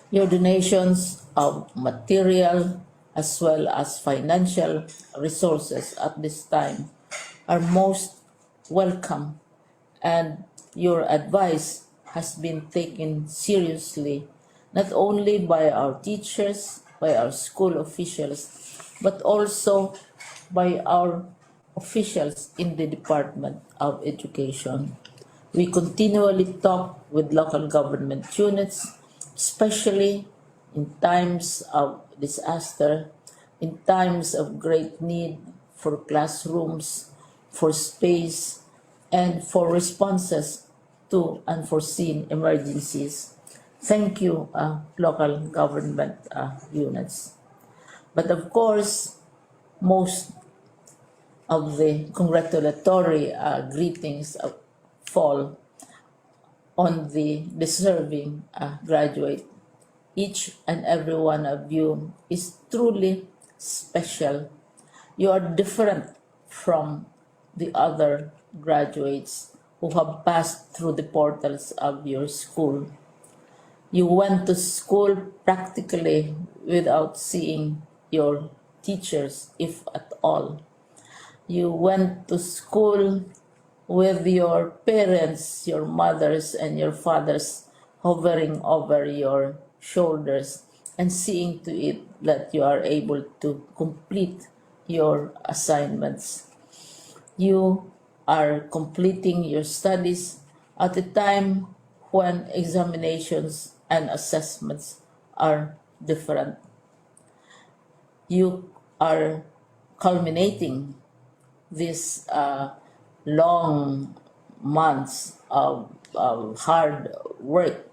Your donations of material as well as financial resources at this time are most welcome, and your advice has been taken seriously not only by our teachers, by our school officials, but also by our officials in the Department of Education. We continually talk with local government units, especially in times of disaster, in times of great need for classrooms, for space, and for responses to unforeseen emergencies. Thank you, local government units. But of course, most of the congratulatory greetings fall on the deserving graduate. Each and every one of you is truly special. You are different from the other graduates who have passed through the portals of your school. You went to school practically without seeing your teachers, if at all. You went to school with your parents, your mothers, and your fathers hovering over your shoulders and seeing to it that you are able to complete your assignments. You are completing your studies at a time when examinations and assessments are different. You are culminating these long months of hard work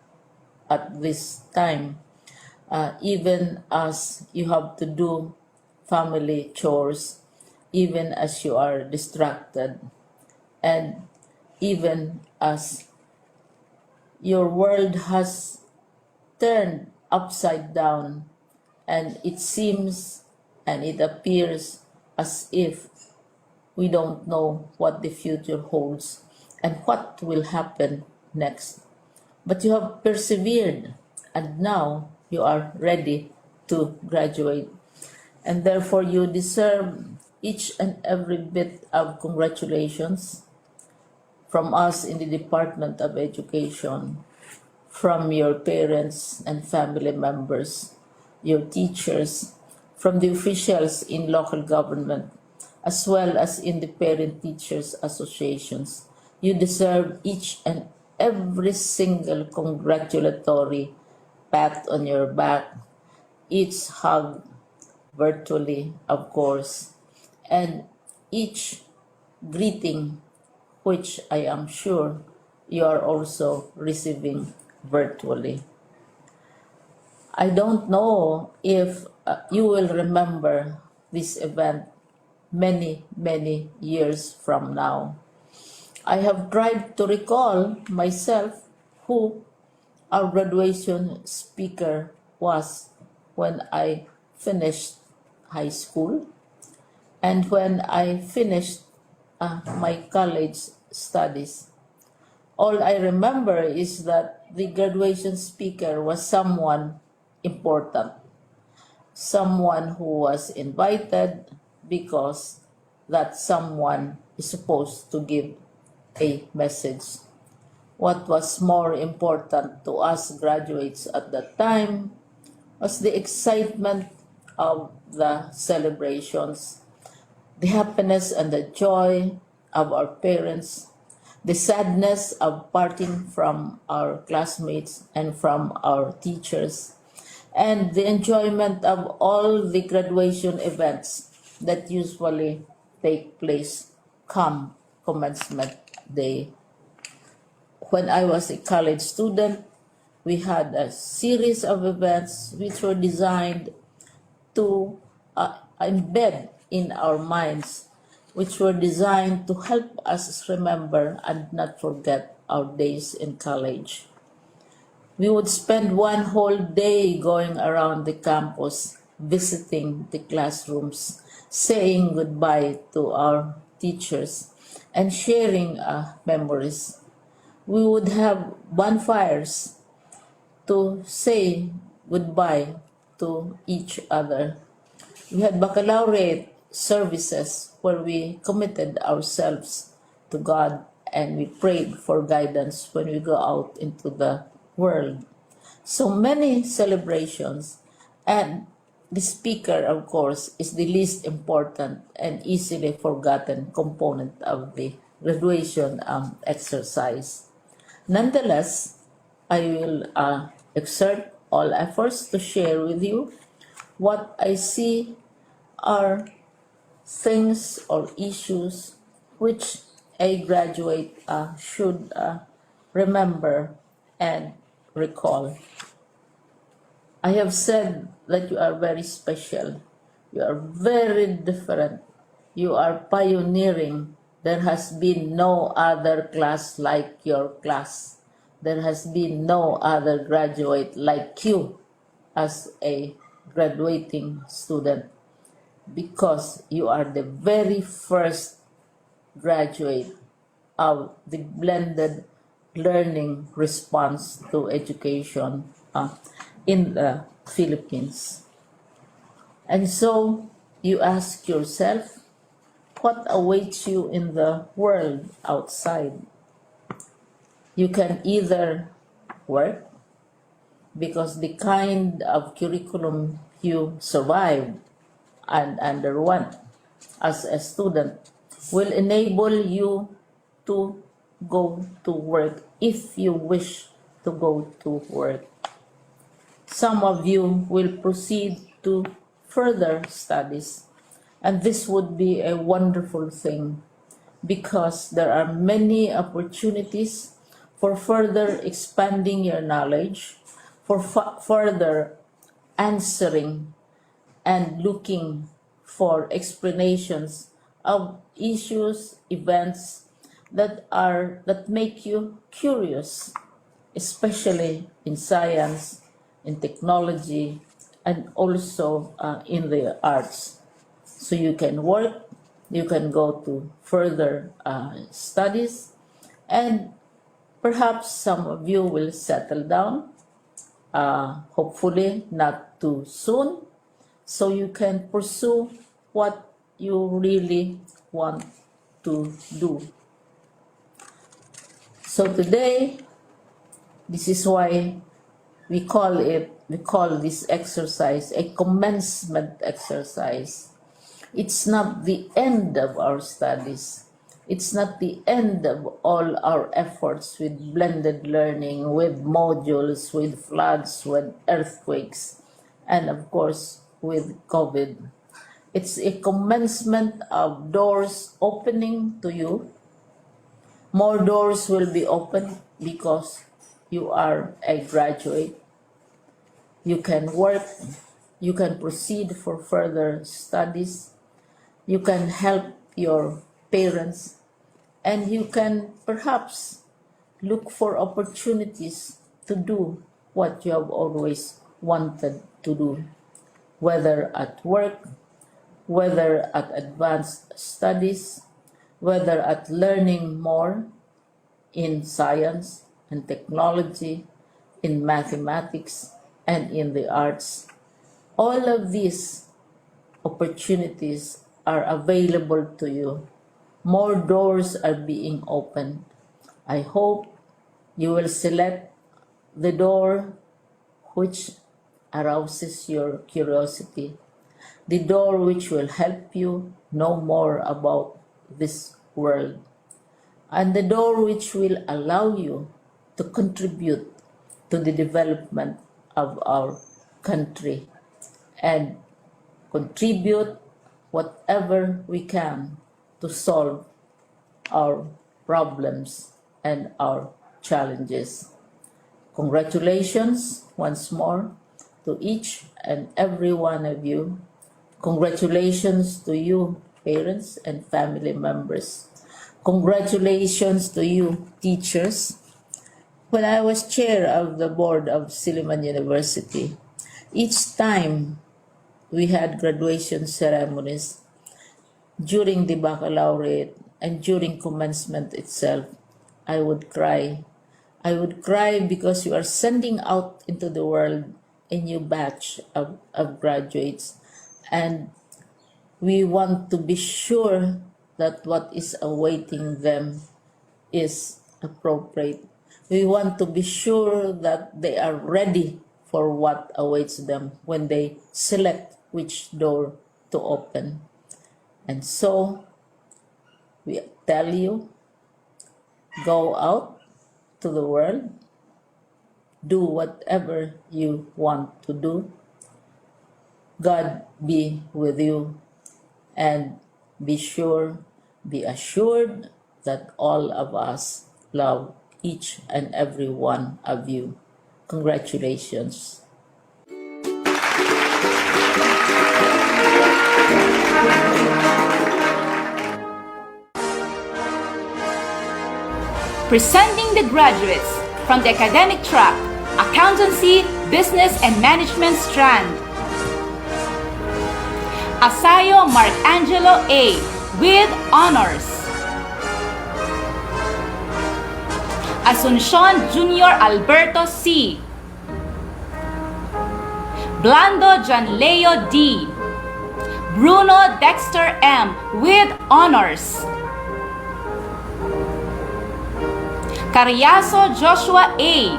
at this time, even as you have to do family chores, even as you are distracted, and even as your world has turned upside down, and it seems and it appears as if we don't know what the future holds and what will happen next. But you have persevered, and now you are ready to graduate. And therefore, you deserve each and every bit of congratulations from us in the Department of Education, from your parents and family members, your teachers, from the officials in local government, as well as in the parent teachers associations. You deserve each and every single congratulatory pat on your back, each hug virtually, of course, and each greeting, which I am sure you are also receiving virtually. I don't know if you will remember this event many, many years from now. I have tried to recall myself who our graduation speaker was when I finished high school and when I finished my college studies. All I remember is that the graduation speaker was someone important, someone who was invited because that someone is supposed to give a message. What was more important to us graduates at that time was the excitement of the celebrations, the happiness and the joy of our parents, the sadness of parting from our classmates and from our teachers, and the enjoyment of all the graduation events that usually take place come commencement day. When I was a college student, we had a series of events which were designed to embed in our minds, which were designed to help us remember and not forget our days in college. We would spend one whole day going around the campus, visiting the classrooms, saying goodbye to our teachers, and sharing memories. We would have bonfires to say goodbye to each other. We had baccalaureate services where we committed ourselves to God and we prayed for guidance when we go out into the world. So many celebrations, and the speaker, of course, is the least important and easily forgotten component of the graduation exercise. Nonetheless, I will exert all efforts to share with you what I see are things or issues which a graduate should remember and recall. I have said that you are very special. You are very different. You are pioneering. There has been no other class like your class. There has been no other graduate like you as a graduating student, because you are the very first graduate of the blended learning response to education in the Philippines. And so you ask yourself, what awaits you in the world outside? You can either work, because the kind of curriculum you survived and underwent as a student will enable you to go to work if you wish to go to work. Some of you will proceed to further studies, and this would be a wonderful thing because there are many opportunities for further expanding your knowledge, for further answering and looking for explanations of issues, events that make you curious, especially in science, in technology, and also in the arts. So you can work, you can go to further studies, and perhaps some of you will settle down, hopefully not too soon, so you can pursue what you really want to do. So today, this is why we call this exercise a commencement exercise. It's not the end of our studies. It's not the end of all our efforts with blended learning, with modules, with floods, with earthquakes, and of course with COVID. It's a commencement of doors opening to you. More doors will be opened because you are a graduate. You can work, you can proceed for further studies, you can help your parents, and you can perhaps look for opportunities to do what you have always wanted to do, whether at work, whether at advanced studies, whether at learning more in science and technology in mathematics, and in the arts. All of these opportunities are available to you. More doors are being opened. I hope you will select the door which arouses your curiosity, the door which will help you know more about this world, and the door which will allow you to contribute to the development of our country and contribute whatever we can to solve our problems and our challenges. Congratulations once more to each and every one of you. Congratulations to you, parents and family members. Congratulations to you, teachers. When I was chair of the board of Silliman University, each time we had graduation ceremonies, during the baccalaureate and during commencement itself, I would cry. I would cry because you are sending out into the world a new batch of graduates, and we want to be sure that what is awaiting them is appropriate. We want to be sure that they are ready for what awaits them when they select which door to open. And so, we tell you, go out to the world, do whatever you want to do. God be with you, and be assured that all of us love each and every one of you. Congratulations. Presenting the graduates from the academic track, accountancy, business, and management strand. Asayo Mark Angelo A. with honors. Asuncion Junior Alberto C. Blando Janleo D. Bruno Dexter M. with honors. Carriazo Joshua A.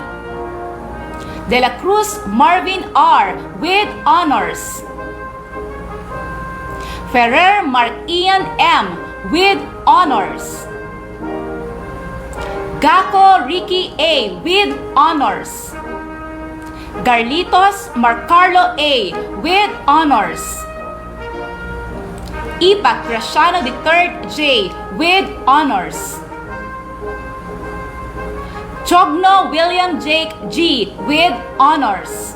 De la Cruz Marvin R. with honors. Ferrer Mark Ian M. with honors. Gaco Ricky A. with honors. Garlitos Marcarlo A. with honors. Ipac Graciano III J. with honors. Chogno William Jake G. with honors.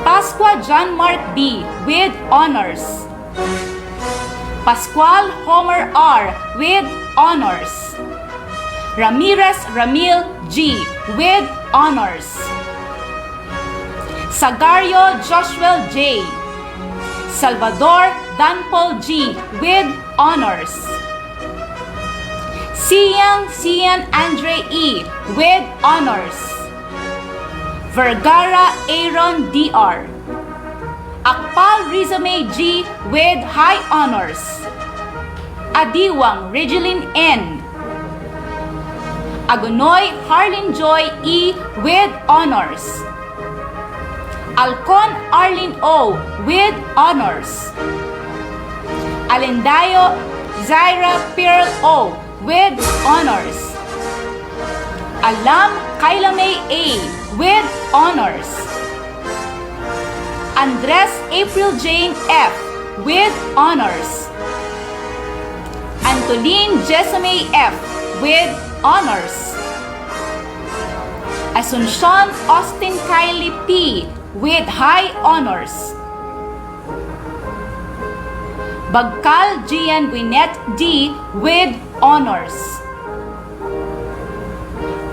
Pasqua John Mark B. with honors. Pascual Homer R. with honors. Ramirez Ramil G. with honors. Sagario Joshua J. Salvador Danpol G. with honors. Sian Andre E. with honors. Vergara Aaron Dr. Akpal Rizame G. with high honors. Adiwang Regeline N. Agonoy Harlin Joy E. with honors. Alcon Arlene O. with honors. Alendayo Zaira Pearl O. with honors. Alam Kailame A. with honors. Andres April Jane F. with honors. Antoline Jessame F. with honors. Asuncion Austin Kylie P. with high honors. Bagkal Gian Gwyneth D. with honors.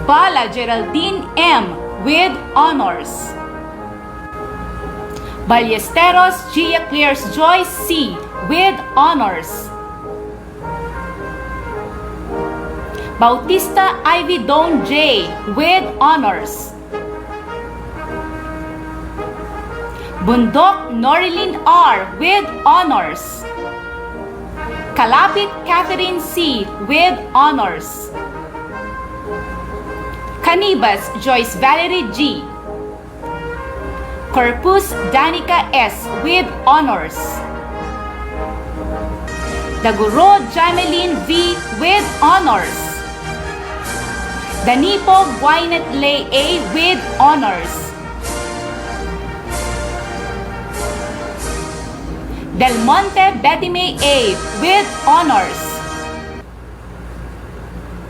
Bala Geraldine M. with honors. Ballesteros Gia Claire's Joyce C. with honors. Bautista Ivy Dawn J. with honors. Bundok Norilyn R. with honors. Kalapit Catherine C. with honors. Canibas Joyce Valerie G. Corpus Danica S. with honors. Daguro Jameline V. with honors. Danipo Gwyneth Lay A. with honors. Del Monte Betty May A. with honors.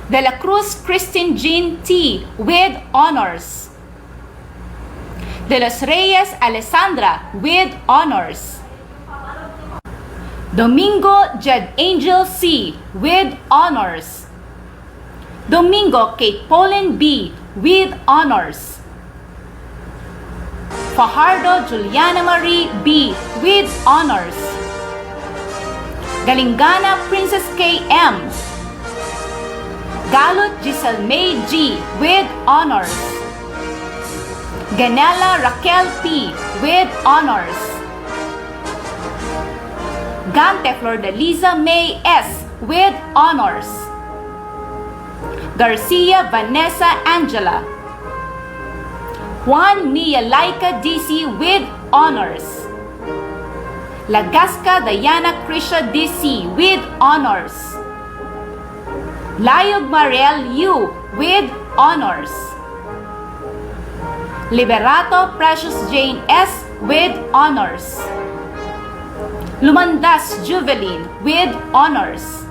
De la Cruz Christine Jean T. with honors. De los Reyes Alessandra with honors. Domingo Jed Angel C. with honors. Domingo Kate Pauline B. with honors. Fajardo Juliana Marie B. with honors. Galingana Princess K. M. Galot Giselle May G. with honors. Ganela Raquel P. with honors. Gante Flordeliza May S. with honors. Garcia Vanessa Angela. Juan Mia Laika DC with honors. Lagasca Diana Krisha DC with honors. Layog Mariel U with honors. Liberato Precious Jane S with honors. Lumandas Juveline with honors.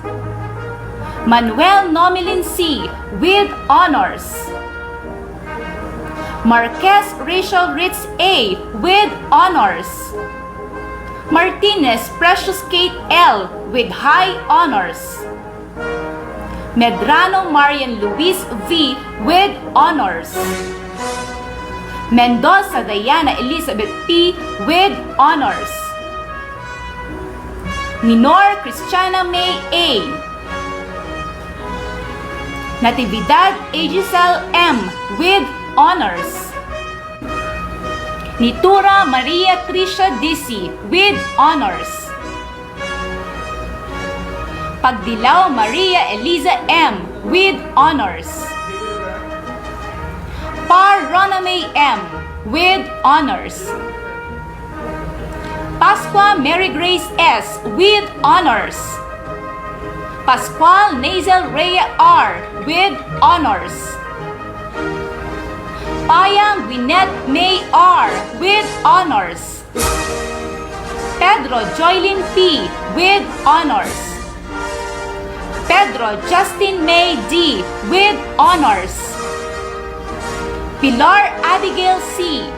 Manuel Nomilin C with honors. Marquez Rachel Ritz A with honors. Martinez Precious Kate L with high honors. Medrano Marian Luis V with honors. Mendoza Diana Elizabeth P with honors. Minor Christiana May A. Natividad Agisel M with honors. Nitura Maria Tricia DC with honors. Pagdilaw Maria Eliza M with honors. Par Rona May M with honors. Pasqua Mary Grace S with honors. Pascual Nazel Rhea R with honors. Payang Gwyneth May R with honors. Pedro Joylyn P with honors. Pedro Justin May D with honors. Pilar Abigail C.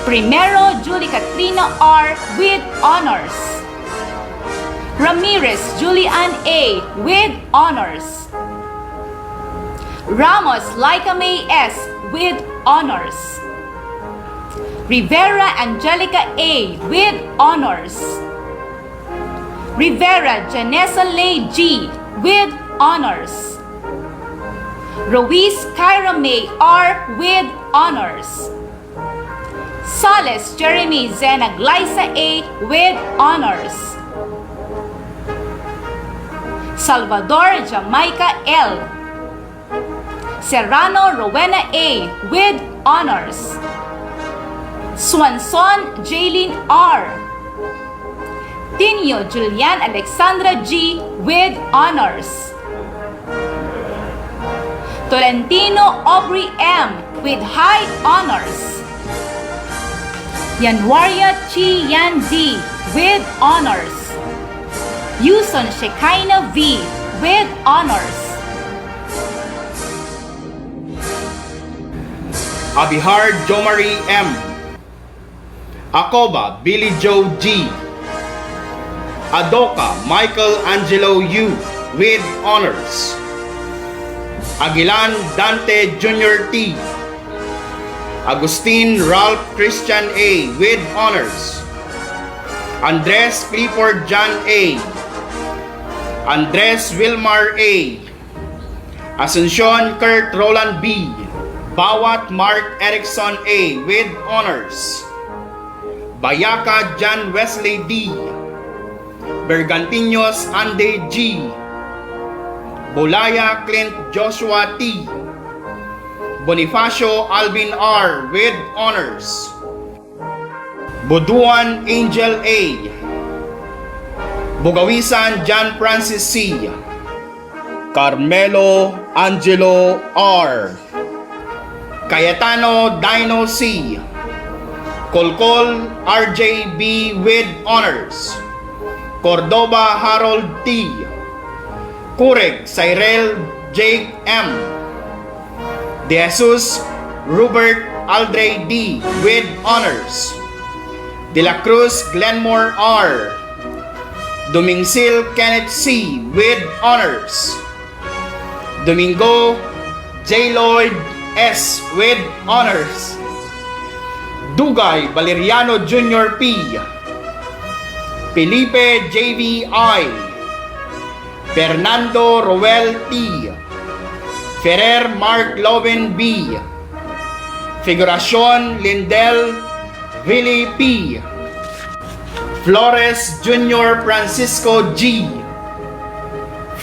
Primero Julie Katrina R with honors. Ramirez Julian A with honors. Ramos Laika May S with honors. Rivera Angelica A with honors. Rivera Janessa Lay G with honors. Ruiz Kyra May R with honors. Sales Jeremy Zena Glyza A with honors. Salvador Jamaica L. Serrano Rowena A with honors. Swanson Jaylene R. Tinio Julian Alexandra G with honors. Tolentino Aubrey M with high honors. Yanwaria Chi Yan D with honors. Yuson Shekinah V with honors. Abihar Jomari M. Akoba Billy Joe G. Adoka Michael Angelo U with honors. Aguilan Dante Jr. T. Agustin Ralph Christian A with honors. Andres Clifford John A. Andres Wilmar A. Asuncion Kurt Roland B. Bawat Mark Erickson A with honors. Bayaca John Wesley D. Bergantiños Ande G. Bulaya Clint Joshua T. Bonifacio Alvin R. with honors. Buduan Angel A. Bugawisan John Francis C. Carmelo Angelo R. Cayetano Dino C. Colcol RJ B. with honors. Cordoba Harold T. Kureg Cyril Jake M. De Jesus Robert Aldre D. with honors. De la Cruz Glenmore R. Dumingsil Kenneth C. with honors. Domingo J. Lloyd S. with honors. Dugay Valeriano Jr. P. Felipe JVI. Fernando Roel T. Ferrer Mark Lovin B. Figuracion Lindel Willie P. Flores Jr. Francisco G.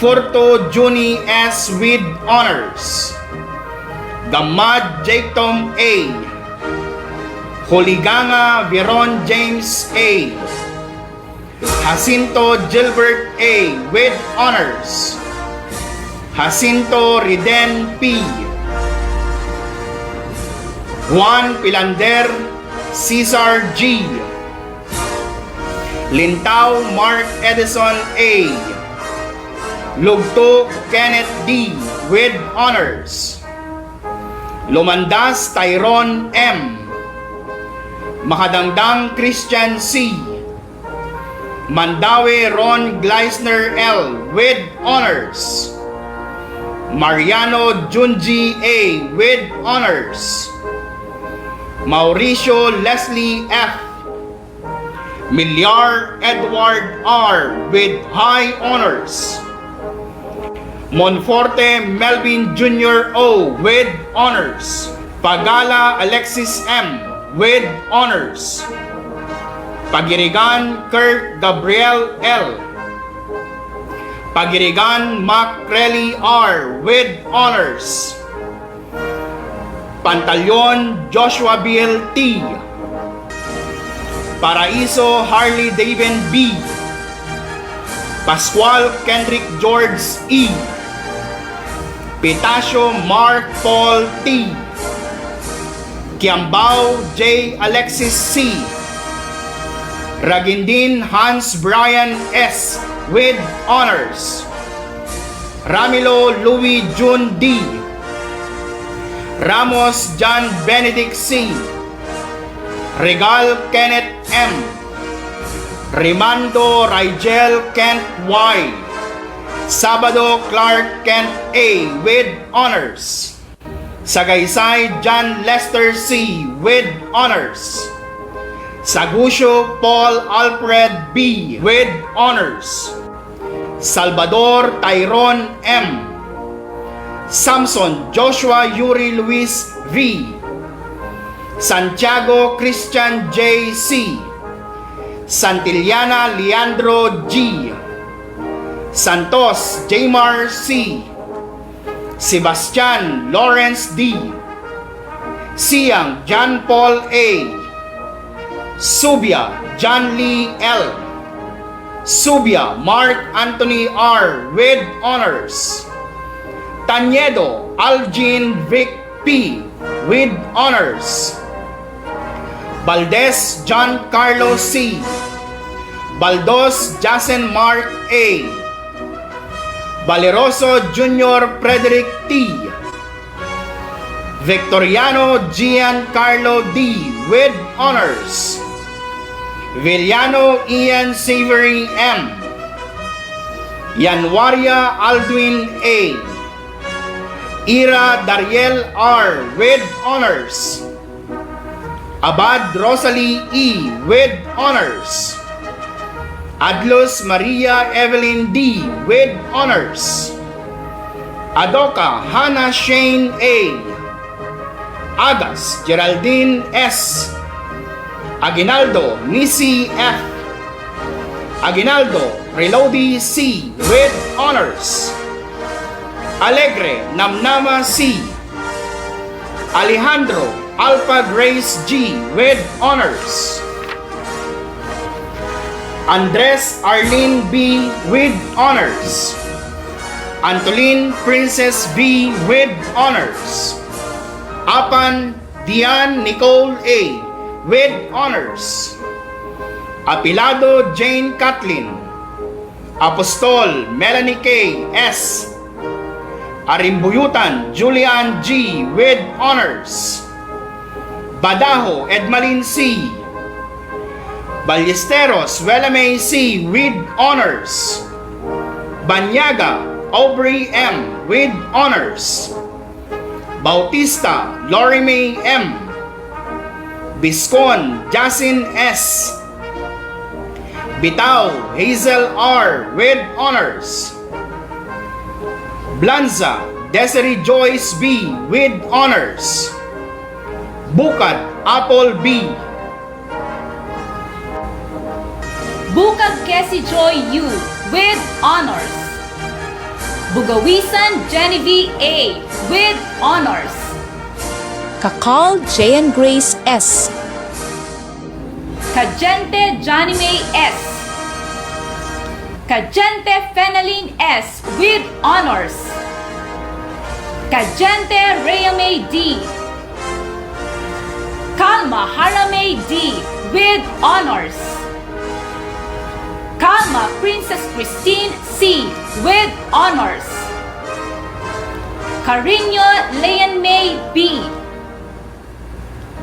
Furto Juni S. with honors. Gamad Jacob A. Holiganga Veron James A. Jacinto Gilbert A. with honors. Jacinto Riden P. Juan Pilander Cesar G. Lintao Mark Edison A. Lugto Kenneth D. with honors. Lumandas Tyrone M. Makadangdang Christian C. Mandawe Ron Gleisner L. with honors. Mariano Junji A. with honors. Mauricio Leslie F. Milyar Edward R. with high honors. Monforte Melvin Jr. O. with honors. Pagala Alexis M. with honors. Pagirigan Kirk Gabriel L. Pagirigan Macrelly R. with honors. Pantalyon Joshua Biel T. Paraiso Harley David B. Pascual Kendrick George E. Pitacio Mark Paul T. Kiambao J. Alexis C. Ragindin Hans Brian S. with honors. Ramilo Louis June D. Ramos John Benedict C. Regal Kenneth M. Rimando Rigel Kent Y. Sabado Clark Kent A. with honors. Sagaysay John Lester C. with honors. Sagusyo Paul Alfred B. with honors. Salvador Tyrone M. Samson Joshua Yuri Luis V. Santiago Christian J. C. Santillana Leandro G. Santos Jamar C. Sebastian Lawrence D. Siang John Paul A. Subia John Lee L. Subia Mark Anthony R. with honors. Tanyedo Algin Vic P. with honors. Valdez John Carlos C. Baldos Jason Mark A. Valeroso Jr. Frederick T. Victoriano Giancarlo D. with honors. Villano Ian Savory M. Yanwaria Aldwin A. Ira Dariel R. with honors. Abad Rosalie E. with honors. Adlos Maria Evelyn D. with honors. Adoka Hannah Shane A. Agas Geraldine S. Aguinaldo Nisi F. Aguinaldo Relodi C with honors. Alegre Namnama C. Alejandro Alpha Grace G with honors. Andres Arlene B with honors. Antolin Princess B with honors. Apan Dian Nicole A with honors. Apilado Jane Kathleen. Apostol Melanie K S. Arimbuyutan Julian G with honors. Badajo Edmalin C. Ballesteros Welame C with honors. Banyaga Aubrey M with honors. Bautista Lorime M. Biscon Jasin S. Bitaw Hazel R with honors. Blanza Desiree Joyce B with honors. Bukad Apple B. Bukag Kesi Joy U with honors. Bugawisan Genevieve A with honors. Kakal J. Grace S. Kajente Janime S. Kajente Fenelin S with honors. Kajente Rayame D. Kalma Harame D with honors. Kalma Princess Christine C with honors. Carino Leon May B.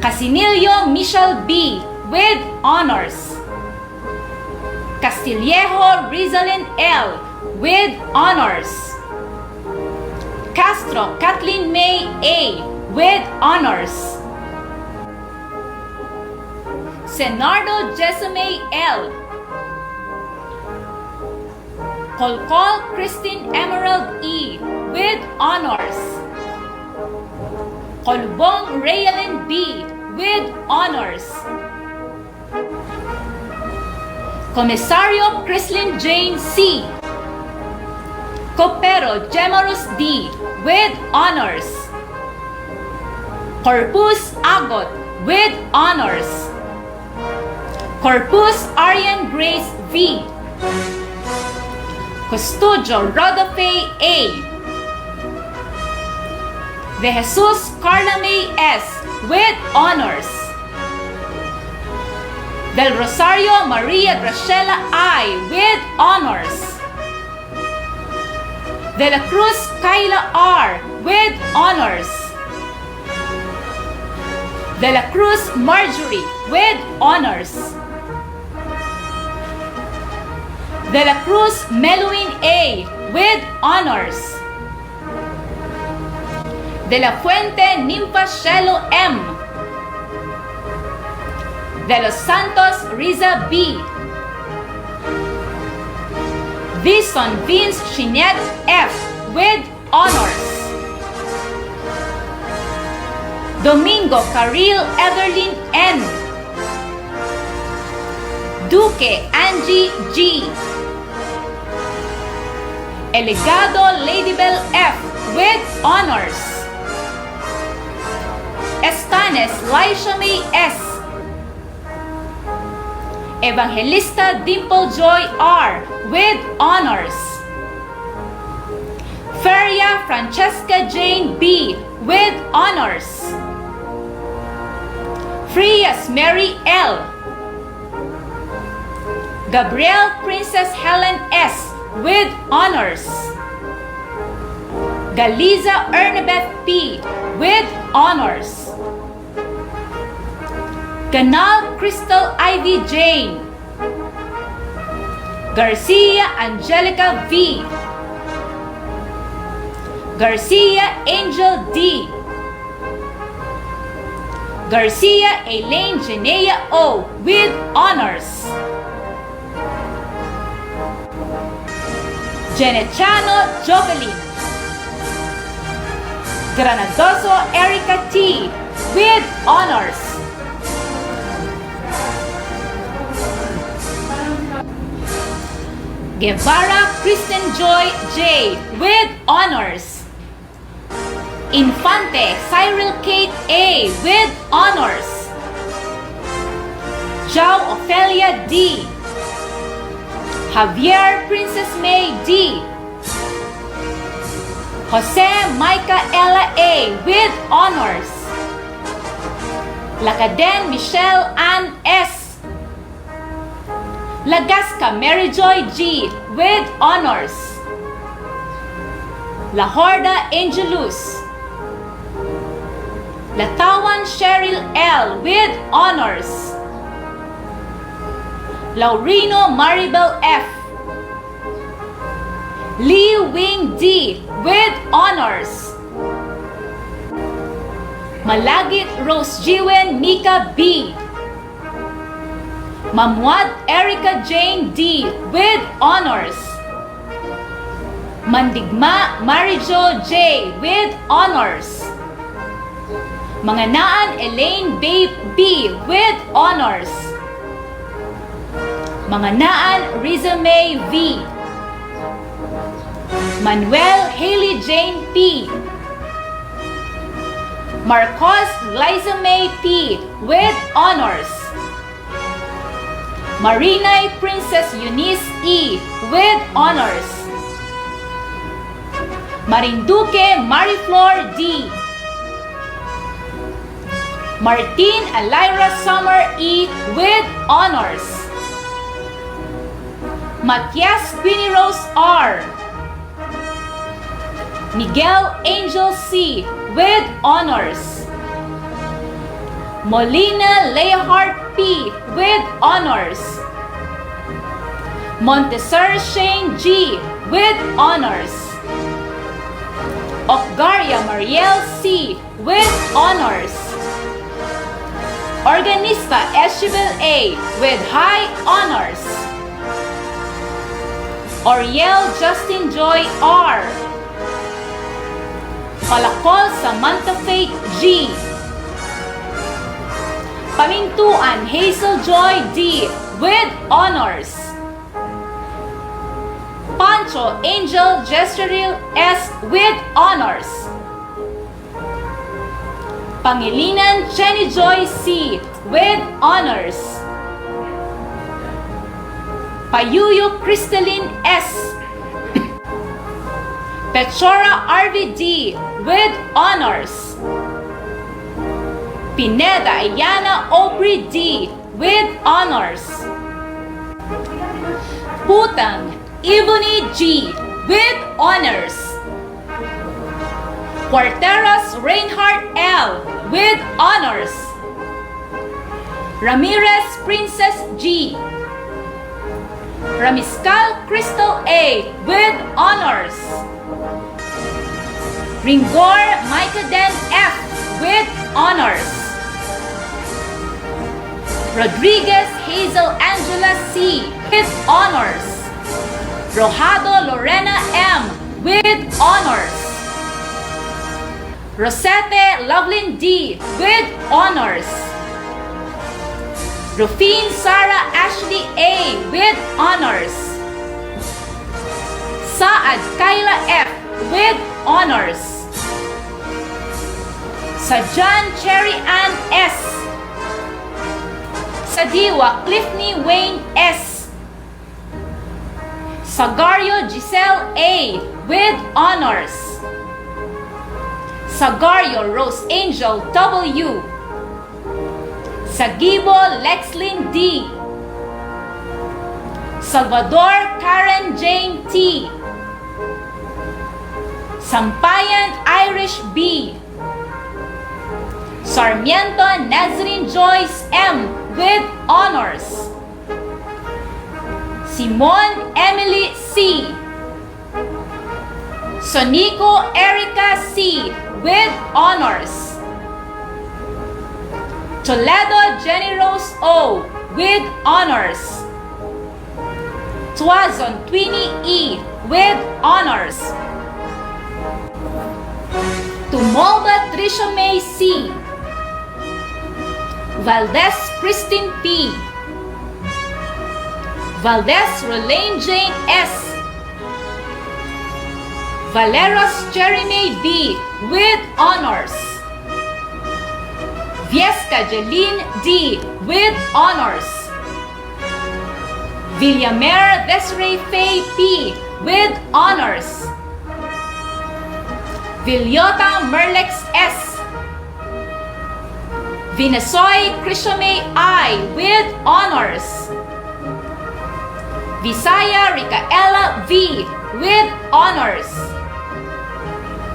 Casinillo Michelle B with honors. Castillejo Rizalin L with honors. Castro Kathleen May A with honors. Senardo Jessamay L. Colcol Christine Emerald E with honors. Colbong Rayalyn B with honors. Comisario Crislin Jane C. Copero Gemarus D with honors. Corpus Agot with honors. Corpus Arian Grace V. Custodio Rodofe A. De Jesus Carla May S with honors. Del Rosario Maria Graciela I with honors. De la Cruz Kyla R with honors. De la Cruz Marjorie with honors. De la Cruz Meluin A with honors. De la Fuente Nympha Shelo M. De los Santos Riza B. Vison Vince Chinet F with honors. Domingo Caril Everlyn N. Duque Angie G. Elegado Ladybell F with honors. Estanes Laishame S. Evangelista Dimple Joy R with honors. Feria Francesca Jane B with honors. Frias Mary L. Gabrielle Princess Helen S with honors. Galiza Ernabeth P with honors. Ganal Crystal Ivy Jane. Garcia Angelica V. Garcia Angel D. Garcia Elaine Genea O with honors. Genechano Jovelyn. Granadoso Erica T with honors. Guevara Kristen Joy J. with honors. Infante Cyril Kate A. with honors. Jao Ofelia D. Javier Princess May D. Jose Micaela A. with honors. Lacaden Michelle Ann S. Lagasca Mary Joy G. with honors. La Horda Angelus. Latawan Cheryl L. with honors. Laurino Maribel F. Lee Wing D. with honors. Malagit Rose Jiwen Mika B. Mamuad Erica Jane D. with honors. Mandigma Marijo J. with honors. Manganaan Elaine Babe B. with honors. Manganaan Riza May V. Manuel Haley Jane P. Marcos Liza May P. with honors. Marinay Princess Eunice E. with honors. Marinduque Mariflor D. Martin Alira Summer E. with honors. Matias Queenie Rose R. Miguel Angel C. with honors. Molina Leahart P. with honors. Montesor Shane G. with honors. Ocgaria Mariel C. with honors. Organista Eschibel A. with high honors. Oriel Justin Joy R. Palacol Samantha Faith G. Pamintuan Hazel Joy D. with honors. Pancho Angel Jesteril S. with honors. Pangilinan Jenny Joy C. with honors. Payuyo Crystalline S. Pechora RVD with honors. Pineda Ayana Aubrey D. with honors. Putang Ebony G. with honors. Quarteras Reinhardt L. with honors. Ramirez Princess G. Ramiscal Crystal A. with honors. Ringor Micaden F. with honors. Rodriguez Hazel Angela C. with honors. Rojado Lorena M. with honors. Rosette Lovelyn D. with honors. Rufine Sarah Ashley A. with honors. Saad Kyla F. with honors. Sajan Cherry Ann S. Sadiwa Cliffney Wayne S. Sagario Giselle A. with honors. Sagario Rose Angel W. Sagibo Lexlyn D. Salvador Karen Jane T. Sampayan Irish B. Sarmiento Nazarene Joyce M. with honors. Simon Emily C. Sonico Erica C. with honors. Toledo Jenny Rose O. with honors. Tuazon Twinnie E. with honors. Tumolda Trisha May C. Valdez Christine P. Valdez Rolane Jane S. Valeros Jeremy B. with honors. Viesca Jeline D. with honors. Villamer Desiree Faye P. with honors. Villota Merlex S. Vinasoy Crishome I. with honors. Visaya Ricaela V. with honors.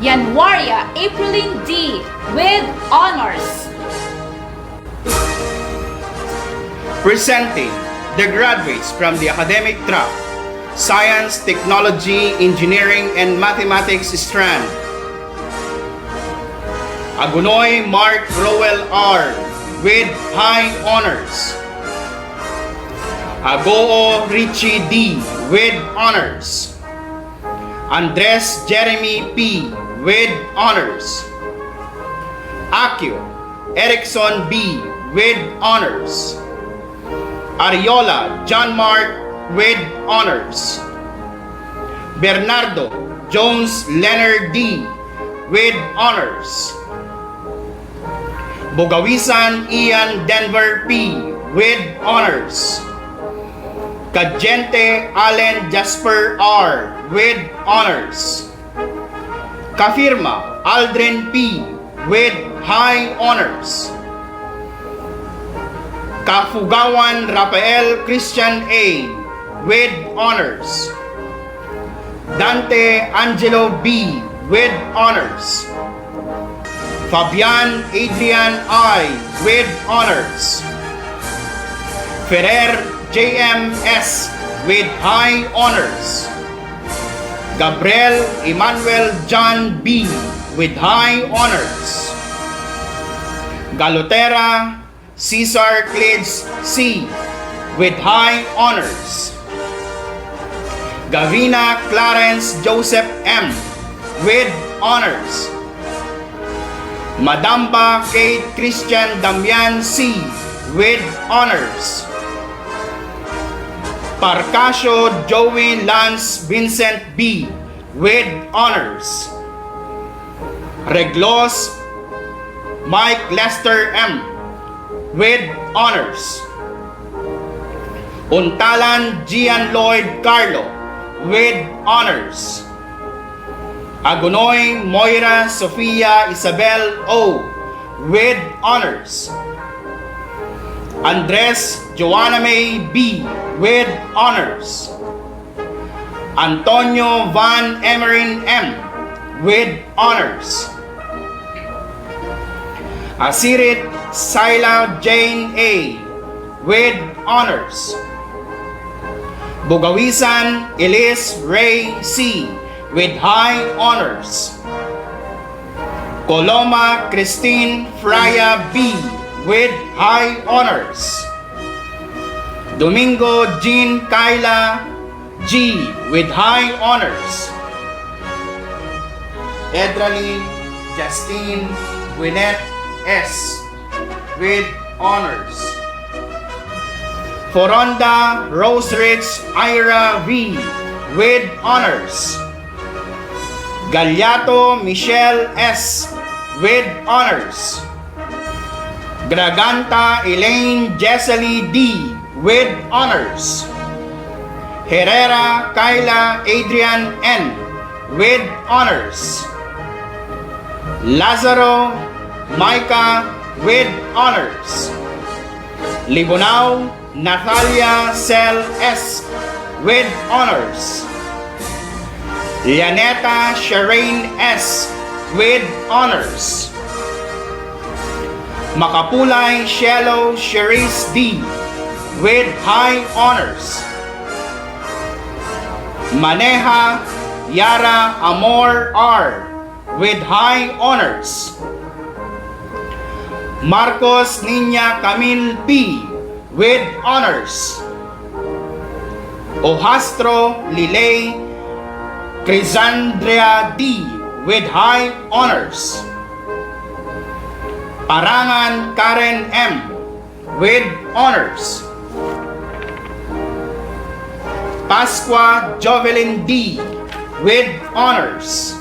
Yanwaria Aprilline D. with honors. Presenting the graduates from the academic track, Science, Technology, Engineering, and Mathematics strand. Agunoy Mark Rowell R. with high honors. Agoo Richie D. with honors. Andres Jeremy P. with honors. Akio Erickson B. with honors. Ariola John Mark with honors. Bernardo Jones Leonard D. with honors. Bugawisan Ian Denver P. with honors. Kajente Allen Jasper R. with honors. Kafirma Aldrin P. with high honors. Kafugawan Rafael Christian A. with honors. Dante Angelo B. with honors. Fabian Adrian I. with honors. Ferrer JMS with high honors. Gabriel Emmanuel John B. with high honors. Galotera Cesar Clids C. with high honors. Gavina Clarence Joseph M. with honors. Madamba Kate Christian Damian C. with honors. Parcasio Joey Lance Vincent B. with honors. Reglos Mike Lester M. with honors. Untalan Gian Lloyd Carlo with honors. Agunoy Moira Sofia Isabel O. with honors. Andres Joanna May B. with honors. Antonio Van Emerin M. with honors. Asirit Sila Jane A. with honors. Bugawisan Elise Ray C. with high honors. Coloma Christine Fraya B. with high honors. Domingo Jean Kyla G. with high honors. Edralyn Justine Gwyneth S. with honors. Foronda Roseridge Ira V. with honors. Galyato Michelle S. with honors. Graganta Elaine Jessely D. with honors. Herrera Kyla Adrian N. with honors. Lazaro Micah with honors. Libonao Natalia Cel S. with honors. Lianeta Shireen S. with honors. Makapulay Shelo Cherise D. with high honors. Maneja Yara Amor R. with high honors. Marcos Niña Camille P. with honors. Ohastro Lilay Crisandria D. with high honors. Parangan Karen M. with honors. Pasqua Jovelyn D. with honors.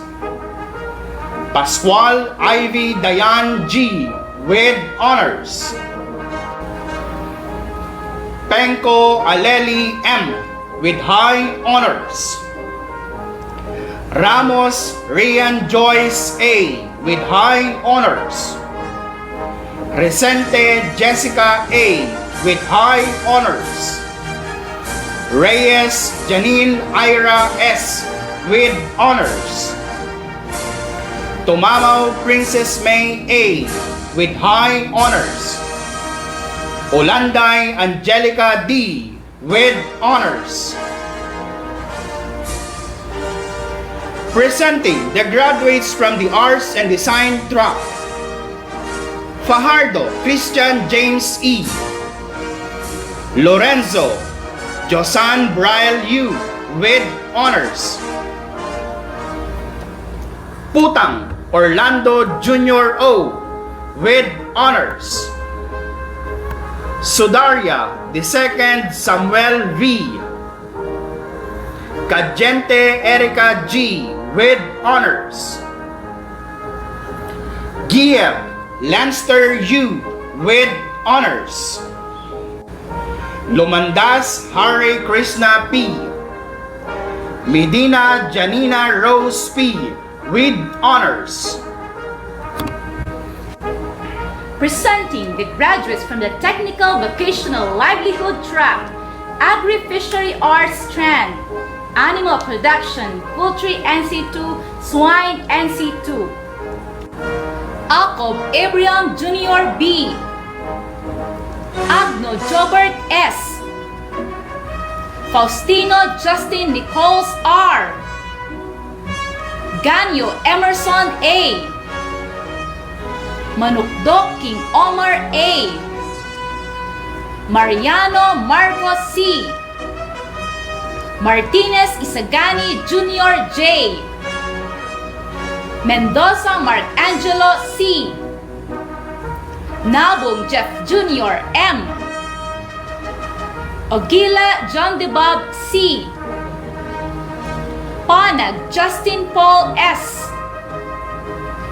Pascual Ivy Dayan G. with honors. Penko Aleli M. with high honors. Ramos Rian Joyce A. with high honors. Resente Jessica A. with high honors. Reyes Janine Ira S. with honors. Tumamaw Princess May A. with high honors. Olanday Angelica D. with honors. Presenting the graduates from the Arts and Design track. Fajardo Christian James E. Lorenzo Josan Braille U. with honors. Putang Orlando Jr. O. with honors. Sudaria II Samuel V. Cadiente Erica G. with honors. Giev Lanster U. with honors. Lumandas Hari Krishna P. Medina Janina Rose P. with honors. Presenting the graduates from the Technical Vocational Livelihood track, Agri-Fishery Arts strand, Animal Production, Poultry NC2, Swine NC2. Jacob Abraham Jr. B. Agno Jobert S. Faustino Justin Nichols R. Ganyo Emerson A. Manukdok King Omar A. Mariano Marcos C. Martinez Isagani Jr. J. Mendoza Mark Angelo C. Nabong Jeff Jr. M. Ogila John DeBob C. Panag Justin Paul S.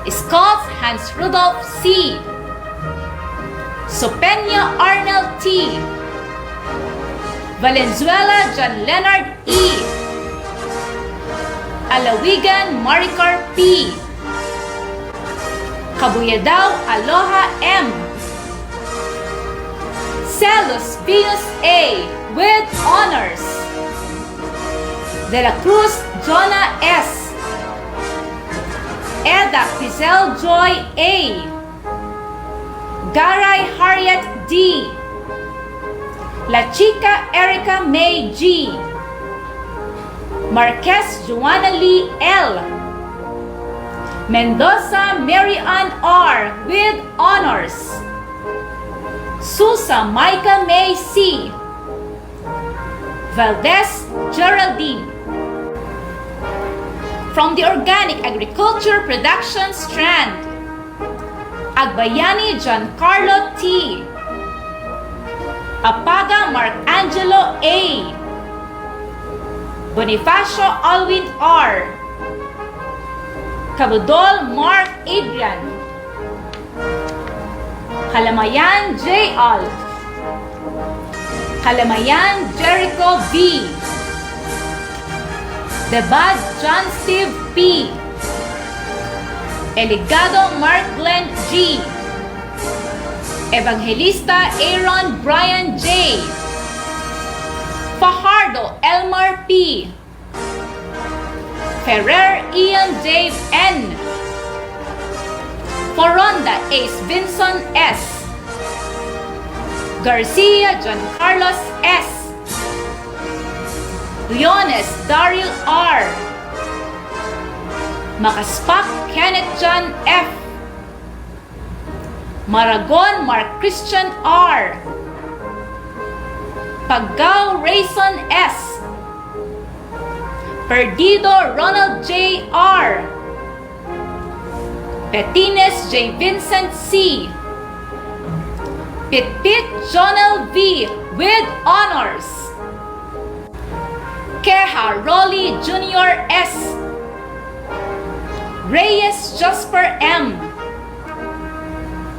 Scott Hans Rudolph C. Sopeña Arnold T. Valenzuela John Leonard E. Alawigan Maricar P. Kabuyadaw Aloha M. Celos Venus A. with honors. De la Cruz Jonah S. Eda Crizel Joy A. Garay Harriet D. La Chica Erica May G. Marquez Joanna Lee L. Mendoza Mary Ann R. with honors. Susa Micah May C. Valdez Geraldine. From the Organic Agriculture Production strand, Agbayani Giancarlo T. Apaga Mark Angelo A. Bonifacio Alwin R. Cabudol Mark Adrian. Kalamayan J. Al. Kalamayan Jericho V. Debad John Steve P. Eligado Mark Glenn G. Evangelista Aaron Brian J. Fajardo Elmar P. Ferrer Ian Dave N. Foronda Ace Vinson S. Garcia John Carlos S. Leones Daryl R. Makaspak Kenneth John F. Maragon Mark Christian R. Pagao Rayson S. Perdido Ronald J. R. Petines J. Vincent C. Pitpit Jonel V. with honors. Keha Rolly Jr. S. Reyes Jasper M.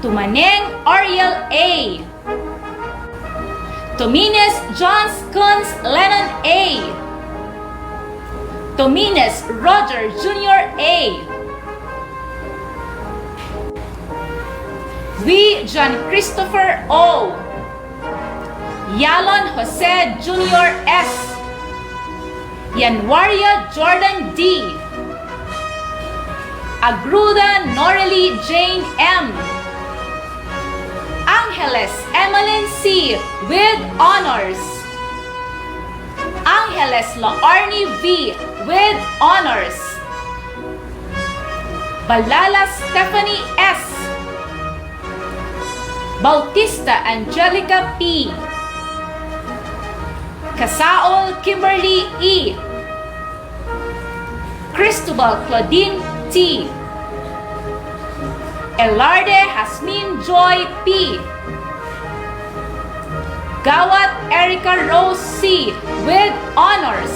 Tumaneng Ariel A. Tomines Johns Kunz Lennon A. Tomines Roger Jr. A. V. John Christopher O. Yalon Jose Jr. S. Yanwaria Jordan D. Agruda Norely Jane M. Angeles Emmeline C. with honors. Angeles Laarni V. with honors. Balala Stephanie S. Bautista Angelica P. Casaol Kimberly E. Cristobal Claudine T. Elarde Hasmin Joy P. Gawat Erica Rose C. with honors.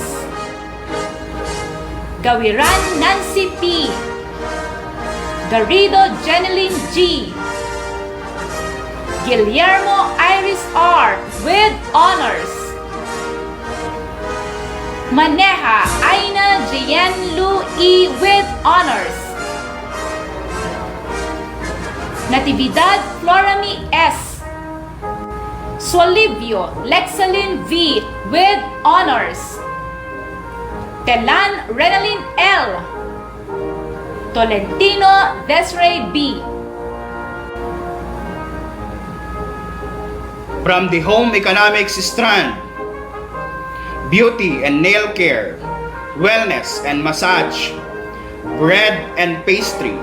Gawiran Nancy P. Garrido Jeneline G. Guillermo Iris R. with honors. Maneja Aina Jian Lu E. with honors. Natividad Florami S. Solivio Lexalin V. with honors. Telan Renalyn L. Tolentino Desiree B. From the Home Economics strand, beauty and nail care, wellness and massage, bread and pastry.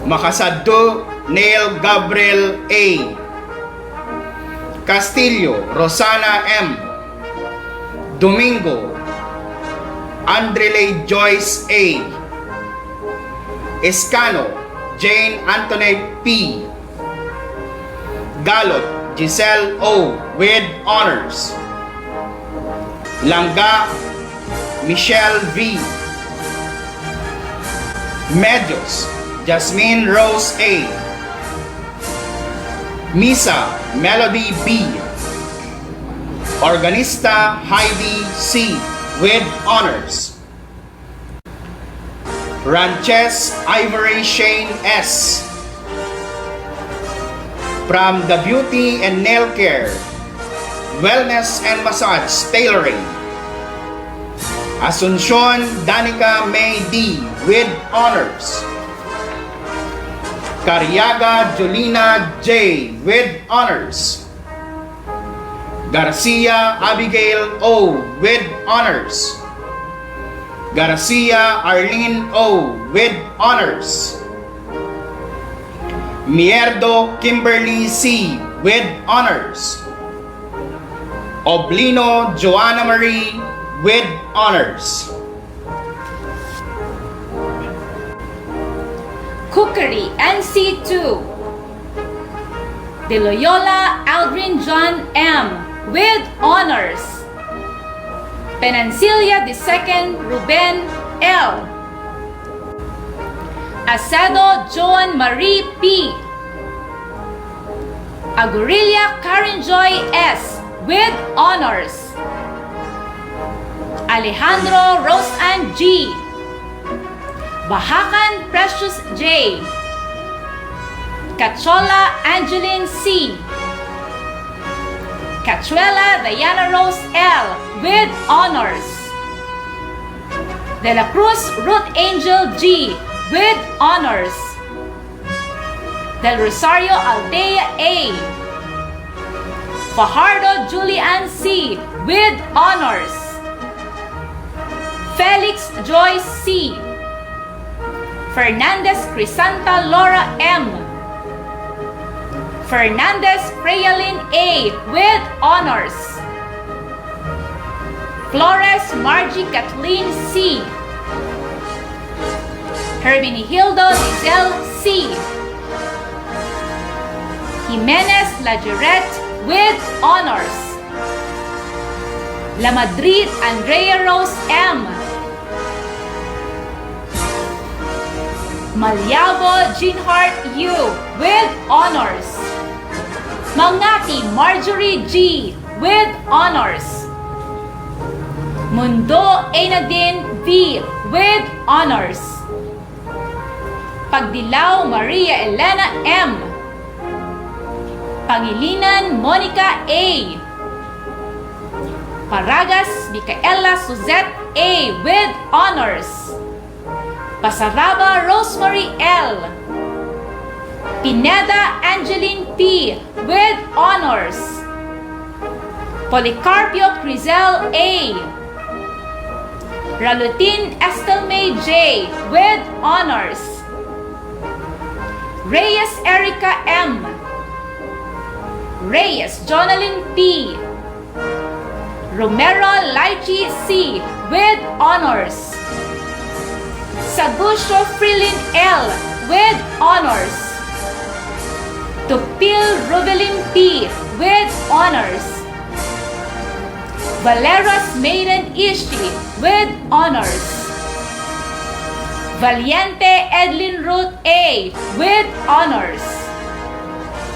Makasado Neil Gabriel A. Castillo Rosana M. Domingo Andrelay Joyce A. Escano Jane Antoinette P. Galot Giselle O. with honors. Langga Michelle V. Medios Jasmine Rose A. Misa Melody B. Organista Heidi C. with honors. Ranches Ivory Shane S. From the Beauty and Nail Care, Wellness and Massage Tailoring, Asuncion Danica May D. with honors. Cariaga Jolina J. with honors. Garcia Abigail O. with honors. Garcia Arlene O. with honors. Mierdo Kimberly C. with honors. Oblino Joanna Marie with honors. Cookery NC2. De Loyola Aldrin John M. with honors. Penancilia II Ruben L. Acedo Joan Marie P. Agurilya Karen Joy S. with honors. Alejandro Roseanne G. Bahakan Precious J. Cachola Angeline C. Cachuela Diana Rose L. with honors. De la Cruz Ruth Angel G. with honors. Del Rosario Aldea A. Fajardo Julian C. with honors. Felix Joyce C. Fernandez Crisanta Laura M. Fernandez Freyalin A. with honors. Flores Margie Kathleen C. Herminihildo Lizelle C. Jimenez Lajurette with honors. La Madrid Andrea Rose M. Malyabo Jeanhart U with honors. Mangati Marjorie G with honors. Mundo Ainadin V with honors. Pagdilaw Maria Elena M. Pangilinan Monica A. Paragas Micaela Suzette A with honors. Pasaraba Rosemary L. Pineda Angeline P with honors. Policarpio Crizel A. Ralutin Estelmay J with honors. Reyes Erica M. Reyes Jonalyn P. Romero Lychee C with honors. Sagusho Frilin L with honors. Tupil Ruvelin P with honors. Valeros Maiden Ishi with honors. Valiente Edlin Ruth A with honors.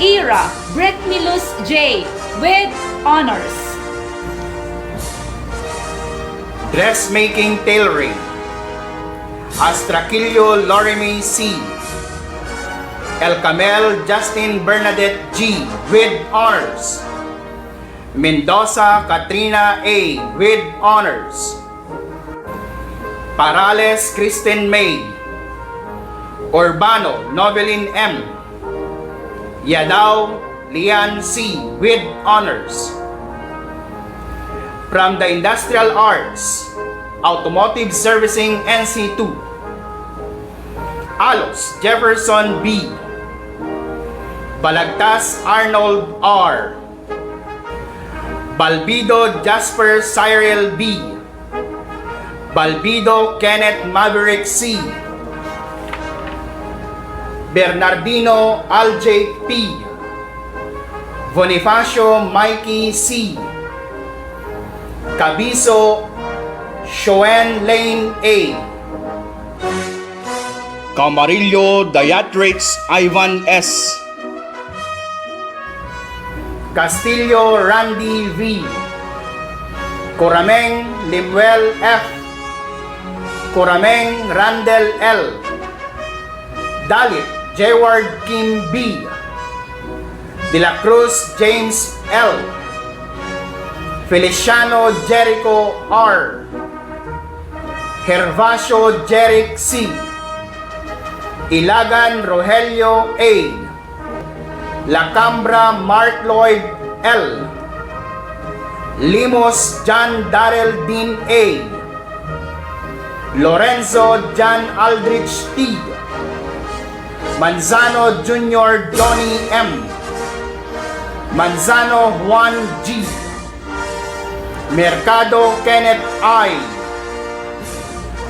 Ira Britt Milus J with honors. Dressmaking Tailoring, Astraquillo Lorime C. El Camel Justin Bernadette G with honors. Mendoza Katrina A with honors. Parales Kristen May. Urbano Novelin M. Yadao Lian C with honors. From the Industrial Arts, Automotive Servicing NC2. Alos Jefferson B. Balagtas Arnold R. Balbido Jasper Cyril B. Balbido Kenneth Maverick C. Bernardino Aljay P. Bonifacio Mikey C. Cabiso Shoen Lane A. Camarillo Diatrix Ivan S. Castillo Randy V. Corameng Limuel F. Corameng Randall L. Dalit Jayward Kim B. De la Cruz James L. Feliciano Jericho R. Gervasio Jeric C. Ilagan Rogelio A. La Cambra Mark Lloyd L. Limos John Darrell Dean A. Lorenzo John Aldrich T. Manzano Jr. Johnny M. Manzano Juan G. Mercado Kenneth I.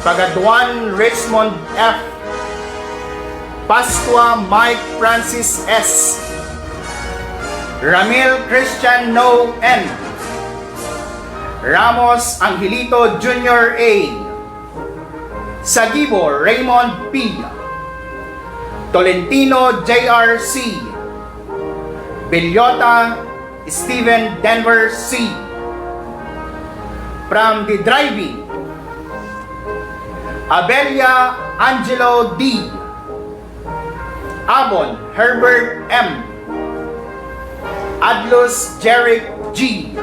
Pagaduan Richmond F. Pascua Mike Francis S. Ramil Christian No N. Ramos Angelito Jr. A. Sagibor Raymond P. Tolentino J.R. C. Bilyota Steven Denver C. From the driving, Abelia Angelo D. Abon Herbert M. Adlos Jeric G.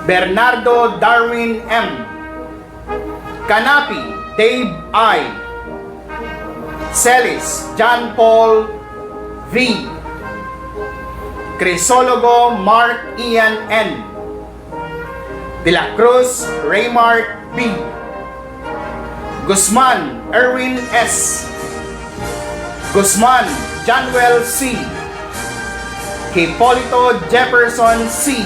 Bernardo Darwin M. Canapi Dave I. Celis John Paul V. Crisologo Mark Ian N. De la Cruz Raymart B. Guzman Erwin S. Guzman Januel C. Hipolito Jefferson C.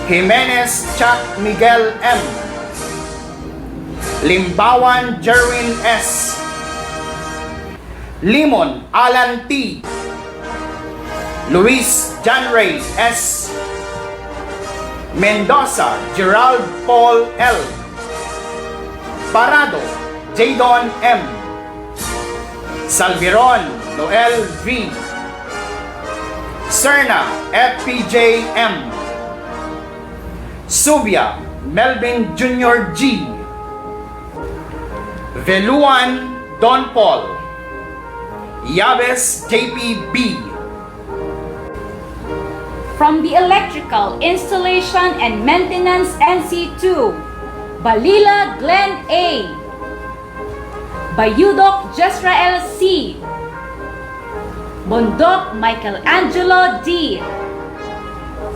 Jimenez Chuck Miguel M. Limbawan Jerwin S. Limon Alan T. Luis John Ray S. Mendoza, Gerald Paul L. Parado, Jadon M. Salviron, Noel V. Serna, FPJ M. Subia, Melvin Jr. G. Veluan, Don Paul. Yaves, JP B. From the Electrical Installation and Maintenance NC2, Balila Glenn A. Bayudok Jesrael C. Bondok Michelangelo D.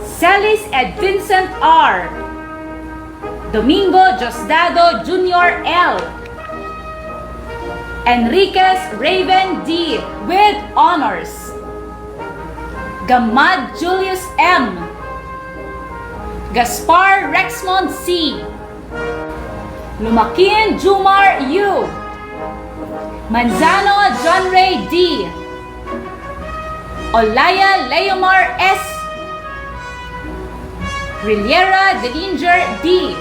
Celis Ed Vincent R. Domingo Diosdado Jr. L. Enriquez Raven D. with honors. Gamad Julius M. Gaspar Rexmond C. Lumakin Jumar U. Manzano John Ray D. Olaya Leomar S. Riliera Delinger D.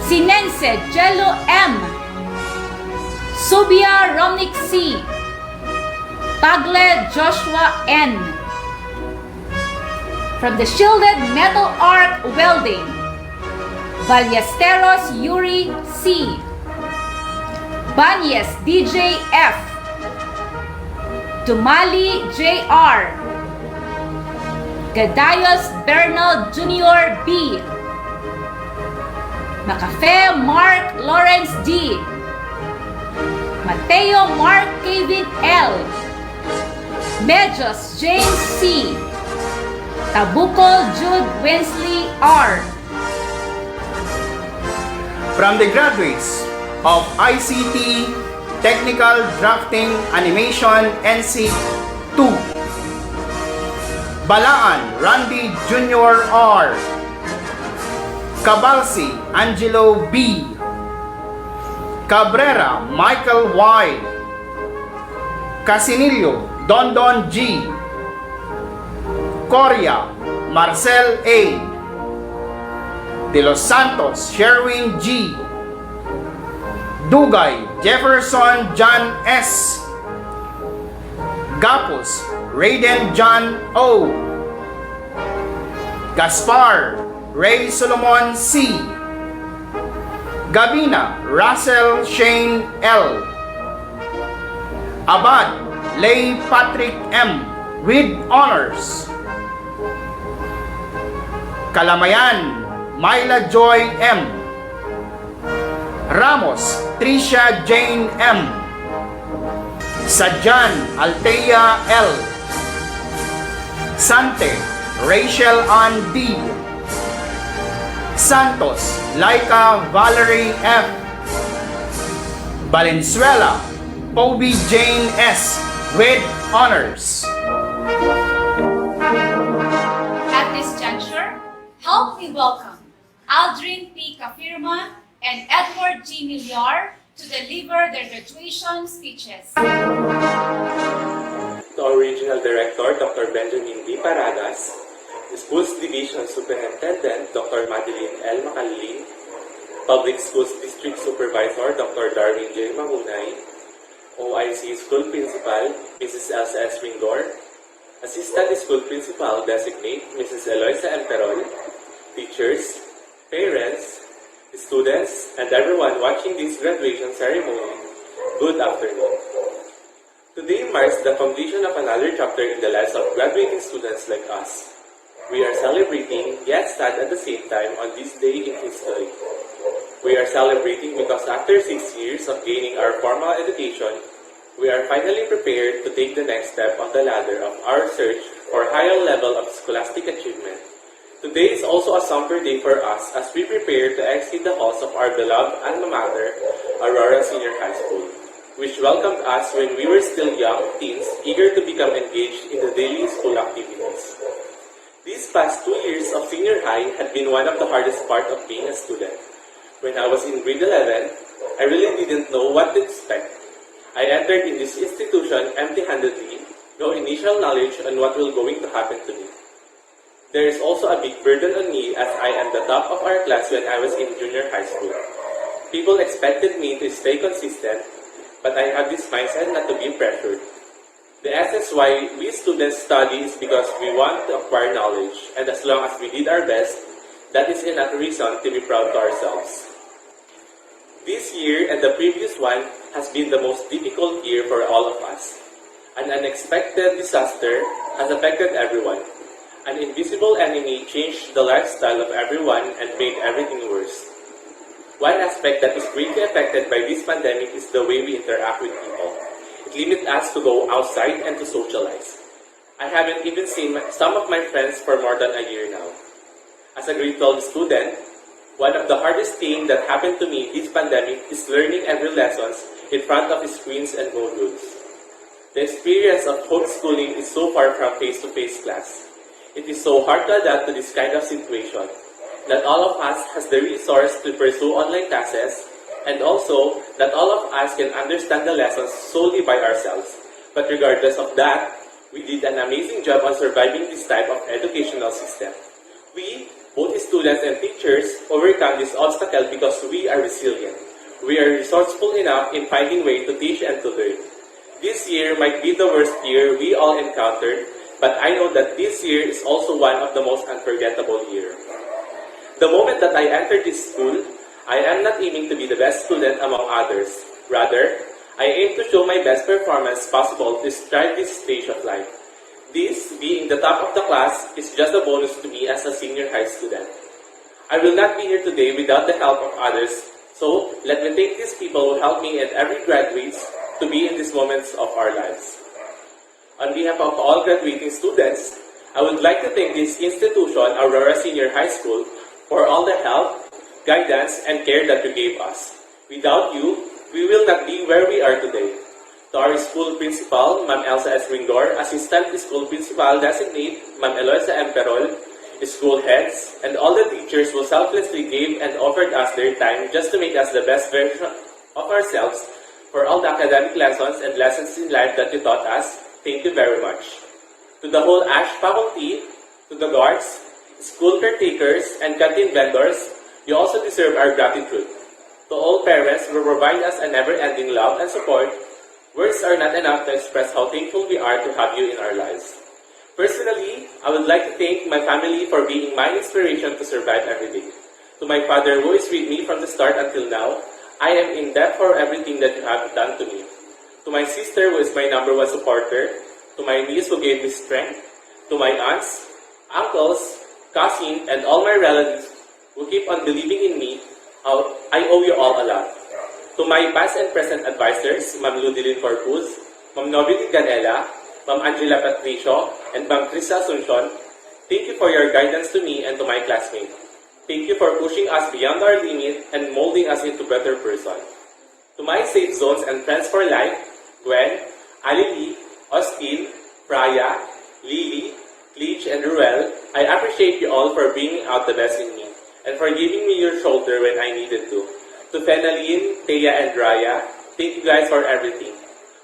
Sinense Jello M. Subia Romnick C. Pagle Joshua N. From the Shielded Metal Arc Welding, Ballesteros Yuri C. Banyes DJ F. Dumali Jr. Gadayos Bernal Jr. B. Macafe Mark Lawrence D. Mateo Mark Kevin L. Medjos James C. Tabucol Jude Winsley R. From the graduates of ICT, Technical Drafting Animation NC 2, Balaan Randy Jr. R. Cabalsi Angelo B. Cabrera Michael Y. Casinillo Dondon G. Coria Marcel A. De Los Santos Sherwin G. Dugay Jefferson John S. Gapos Raiden John O. Gaspar Ray Solomon C. Gabina Russell Shane L. Abad Lay Patrick M. with honors. Kalamayan Myla Joy M. Ramos Tricia Jane M. Sadjan Altea L. Sante Rachel Ann D. Santos Laika Valerie F. Valenzuela Poby Jane S. with honors. At this juncture, help me welcome Aldrin P. Kafirma and Edward G. Miliar to deliver their graduation speeches. To our Regional Director, Dr. Benjamin B. Paragas, the Schools Division Superintendent, Dr. Madeline L. Macalin, Public Schools District Supervisor, Dr. Darwin J. Mahunay, OIC School Principal, Mrs. Elsa S. Ringor, Assistant School Principal Designate, Mrs. Eloisa Emperol, teachers, parents, students, and everyone watching this graduation ceremony, good afternoon. Today marks the completion of another chapter in the lives of graduating students like us. We are celebrating, yet sad at the same time on this day in history. We are celebrating because after 6 years of gaining our formal education, we are finally prepared to take the next step on the ladder of our search for higher level of scholastic achievement. Today is also a somber day for us as we prepare to exit the halls of our beloved alma mater, Aurora Senior High School, which welcomed us when we were still young teens eager to become engaged in the daily school activities. These past 2 years of senior high had been one of the hardest part of being a student. When I was in grade 11, I really didn't know what to expect. I entered in this institution empty-handedly, no initial knowledge on what will going to happen to me. There is also a big burden on me as I am the top of our class when I was in junior high school. People expected me to stay consistent, but I have this mindset not to be pressured. The essence why we students study is because we want to acquire knowledge, and as long as we did our best, that is enough reason to be proud to ourselves. This year and the previous one has been the most difficult year for all of us. An unexpected disaster has affected everyone. An invisible enemy changed the lifestyle of everyone and made everything worse. One aspect that is greatly affected by this pandemic is the way we interact with people. It limits us to go outside and to socialize. I haven't even seen some of my friends for more than a year now. As a grade 12 student, one of the hardest things that happened to me this pandemic is learning every lessons in front of screens and modules. The experience of homeschooling is so far from face-to-face class. It is so hard to adapt to this kind of situation. Not all of us has the resource to pursue online classes, and also that all of us can understand the lessons solely by ourselves. But regardless of that, we did an amazing job on surviving this type of educational system. We, both students and teachers, overcome this obstacle because we are resilient. We are resourceful enough in finding ways to teach and to learn. This year might be the worst year we all encountered, but I know that this year is also one of the most unforgettable years. The moment that I entered this school, I am not aiming to be the best student among others. Rather, I aim to show my best performance possible to strive this stage of life. This, being the top of the class, is just a bonus to me as a senior high student. I will not be here today without the help of others, so let me thank these people who helped me and every graduates to be in these moments of our lives. On behalf of all graduating students, I would like to thank this institution, Aurora Senior High School, for all the help, guidance, and care that you gave us. Without you, we will not be where we are today. To our school principal, Ma'am Elsa S. Ringor, Assistant School Principal Designate, Ma'am Eloisa Emperol, school heads, and all the teachers who selflessly gave and offered us their time just to make us the best version of ourselves for all the academic lessons and lessons in life that you taught us. Thank you very much. To the whole ASH faculty, to the guards, school caretakers, and canteen vendors, you also deserve our gratitude. To all parents who provide us a never-ending love and support, words are not enough to express how thankful we are to have you in our lives. Personally, I would like to thank my family for being my inspiration to survive every day. To my father who is with me from the start until now, I am in debt for everything that you have done to me. To my sister who is my number one supporter, to my niece who gave me strength, to my aunts, uncles, cousins, and all my relatives who keep on believing in me, I owe you all a lot. To my past and present advisors, Ma'am Ludilyn Corpus, Ma'am Nobility Ganela, Ma'am Angela Patricio, and Ma'am Crystal Asuncion, thank you for your guidance to me and to my classmates. Thank you for pushing us beyond our limit and molding us into better person. To my safe zones and friends for life, Gwen, Alili, Austin, Fraya, Lily, Cleach, and Ruel, I appreciate you all for bringing out the best in me and for giving me your shoulder when I needed to. To Fenalyn, Thea, and Raya, thank you guys for everything.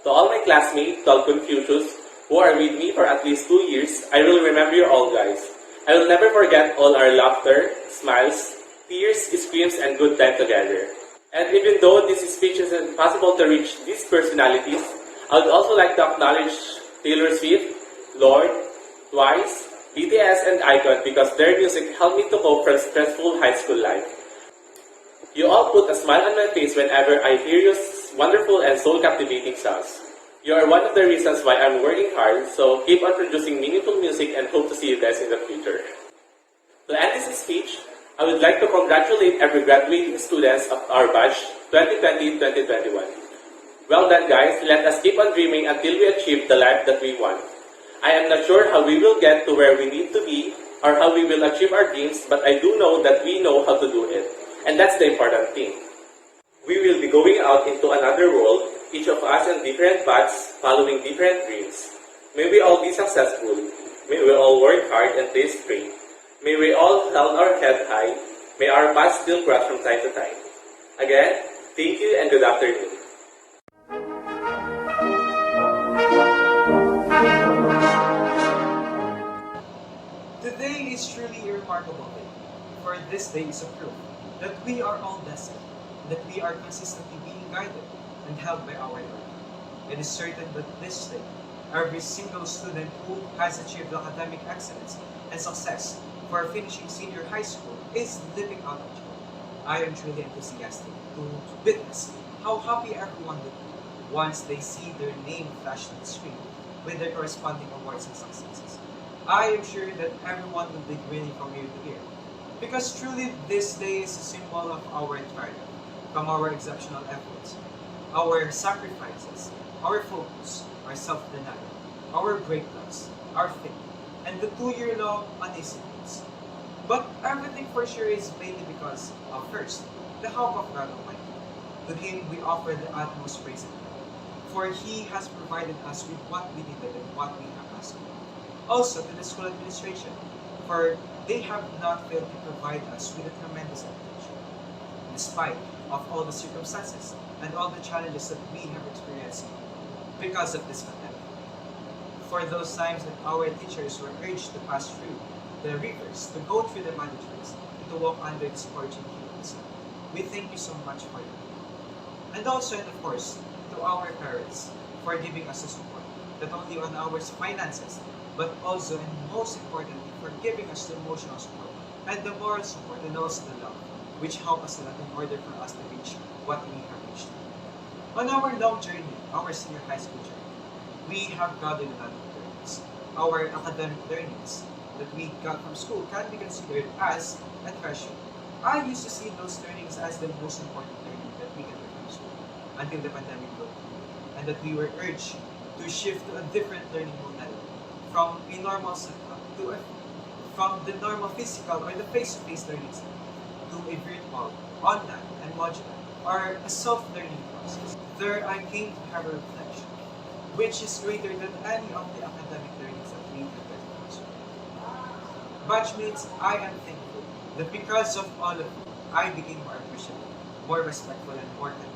To all my classmates, to all Confucius, who are with me for at least 2 years, I will remember you all guys. I will never forget all our laughter, smiles, tears, screams, and good time together. And even though this speech is impossible to reach these personalities, I would also like to acknowledge Taylor Swift, Lorde, Twice, BTS, and Icon because their music helped me to cope from stressful high school life. You all put a smile on my face whenever I hear your wonderful and soul-captivating songs. You are one of the reasons why I'm working hard, so keep on producing meaningful music and hope to see you guys in the future. To end this speech, I would like to congratulate every graduating students of our batch 2020-2021. Well done guys, let us keep on dreaming until we achieve the life that we want. I am not sure how we will get to where we need to be or how we will achieve our dreams, but I do know that we know how to do it. And that's the important thing. We will be going out into another world, each of us in different paths, following different dreams. May we all be successful. May we all work hard and play straight. May we all hold our head high. May our paths still cross from time to time. Again, thank you and good afternoon. Today is is truly a remarkable day, for this day is a proof that we are all blessed, that we are consistently being guided and held by our Lord. It is certain that this day, every single student who has achieved academic excellence and success for finishing senior high school is living out of joy. I am truly enthusiastic to witness how happy everyone will be once they see their name flash on the screen with their corresponding awards and successes. I am sure that everyone will be grinning from ear to ear, because truly this day is a symbol of our triumph from our exceptional efforts, our sacrifices, our focus, our self-denial, our breakdowns, our faith, and the 2-year-long uneasiness. But everything for sure is mainly because of first, the help of God Almighty. To Him we offer the utmost praise and glory, for He has provided us with what we needed and what we have asked for. Also to the school administration, for they have not failed to provide us with a tremendous education, despite of all the circumstances and all the challenges that we have experienced because of this pandemic. For those times that our teachers were urged to pass through the rivers, to go through the mandatories, and to walk under the scorching heat, we thank you so much for that. And also, and of course, to our parents for giving us the support, not only on our finances, but also and most importantly, for giving us the emotional support and the moral support and also the love, which help us a lot in order for us to reach what we have reached. On our long journey, our senior high school journey, we have gathered a lot of learnings. Our academic learnings that we got from school can be considered as a treasure. I used to see those learnings as the most important learning that we can learn from school until the pandemic broke through, and that we were urged to shift to a different learning modality from a normal setup to from the normal physical or the face-to-face learning setup to a virtual, online, and modular, or a self-learning process. There I came to have a reflection, which is greater than any of the academic learnings that we have learned from school. Batchmates, I am thankful that because of all of you, I became more appreciative, more respectful, and more content,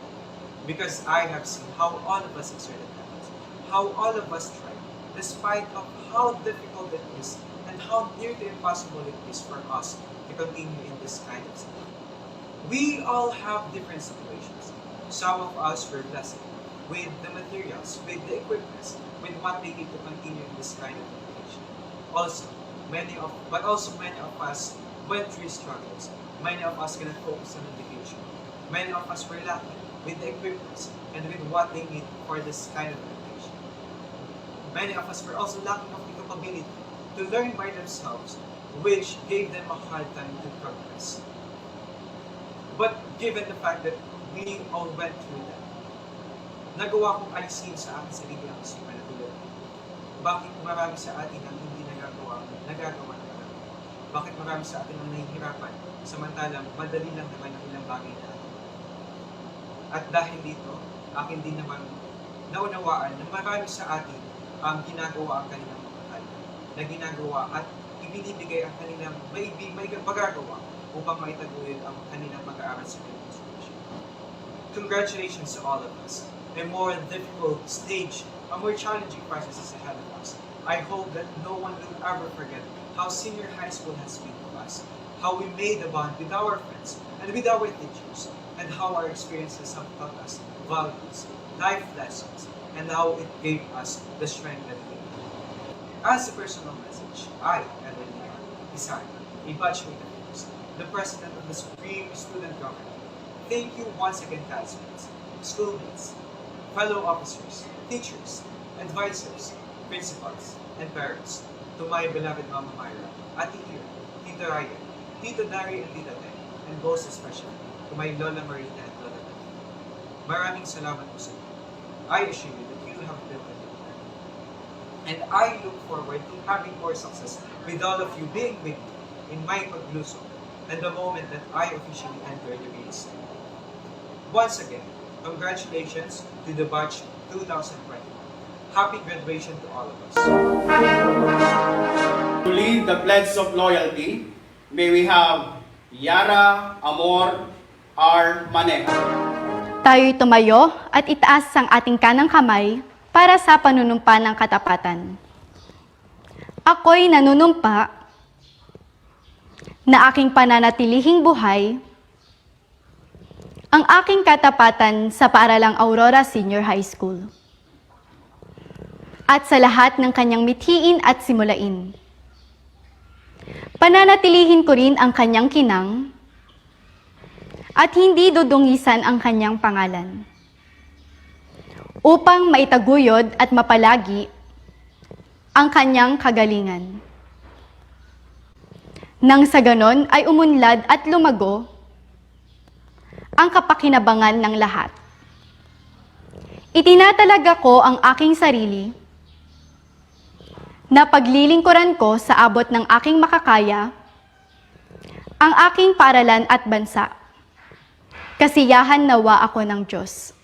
because I have seen how all of us exerted efforts, how all of us tried, despite of how difficult it is and how nearly impossible it is for us to continue in this kind of situation. We all have different situations. Some of us were blessed with the materials, with the equipment, with what they need to continue in this kind of education. Many of us went through struggles. Many of us cannot focus on education. Many of us were lacking with the equipment and with what they need for this kind of education. Many of us were also lacking of the capability to learn by themselves, which gave them a hard time to progress. But given the fact that we all went through that, nagawa kong alisin sa aking sarili ang isipan na tulad. Bakit marami sa atin ang hindi nagagawa na kami? Bakit marami sa atin ang nahihirapan, samantalang madali lang naman ang ilang bagay na atin? At dahil dito, akin din naman naunawaan na marami sa atin ang ginagawa ang kanilang mahal, na ginagawa at ibinibigay ang kanilang may magagawa upang maitaguyod ang kanilang pag-aaral sa kanilang institution. Congratulations to all of us. A more difficult stage, a more challenging process is ahead of us. I hope that no one will ever forget how senior high school has been to us, how we made a bond with our friends and with our teachers, and how our experiences have taught us values, life lessons, and how it gave us the strength that we need. As a personal message, I, Evelyn Isabela, a batchmate of yours, the President of the Supreme Student Government, thank you once again, classmates, schoolmates, fellow officers, teachers, advisors, principals, and parents, to my beloved Mama Myra, Ate Ira, Tita Ryan, Tita Dari, and Tita Ben, and most especially to my Lola Marina and Lola Betty. Maraming salamat po sa inyo. I assure you that you have built a good life. And I look forward to having more success with all of you being with me in my pagluso and the moment that I officially enter the race. Once again, congratulations to the batch 2021. Happy graduation to all of us. To lead the pledge of loyalty, may we have Yara Amor R. Maneja. Tayo'y tumayo at itaas ang ating kanang kamay para sa panunumpa ng katapatan. Ako'y nanunumpa na aking pananatilihing buhay ang aking katapatan sa paaralang Aurora Senior High School at sa lahat ng kanyang mithiin at simulain. Pananatilihin ko rin ang kanyang kinang at hindi dudungisan ang kanyang pangalan upang maitaguyod at mapalagi ang kanyang kagalingan. Nang sa ganon ay umunlad at lumago ang kapakinabangan ng lahat. Itinatalaga ko ang aking sarili na paglilingkuran ko sa abot ng aking makakaya ang aking paaralan at bansa. Kasiyahan nawa ako ng Diyos.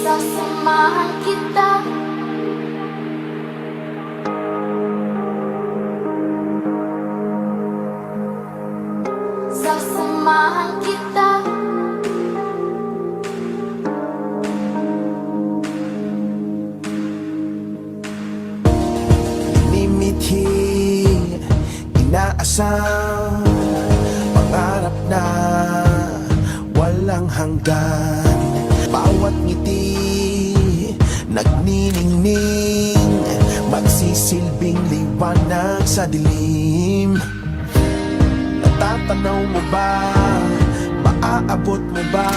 Sasamahan kita, sasamahan kita, Minimithi, inaasam, pangarap na walang hanggan. Bawat ngiti, nagniningning, magsisilbing liwanag sa dilim. Natatanaw mo ba? Maaabot mo ba?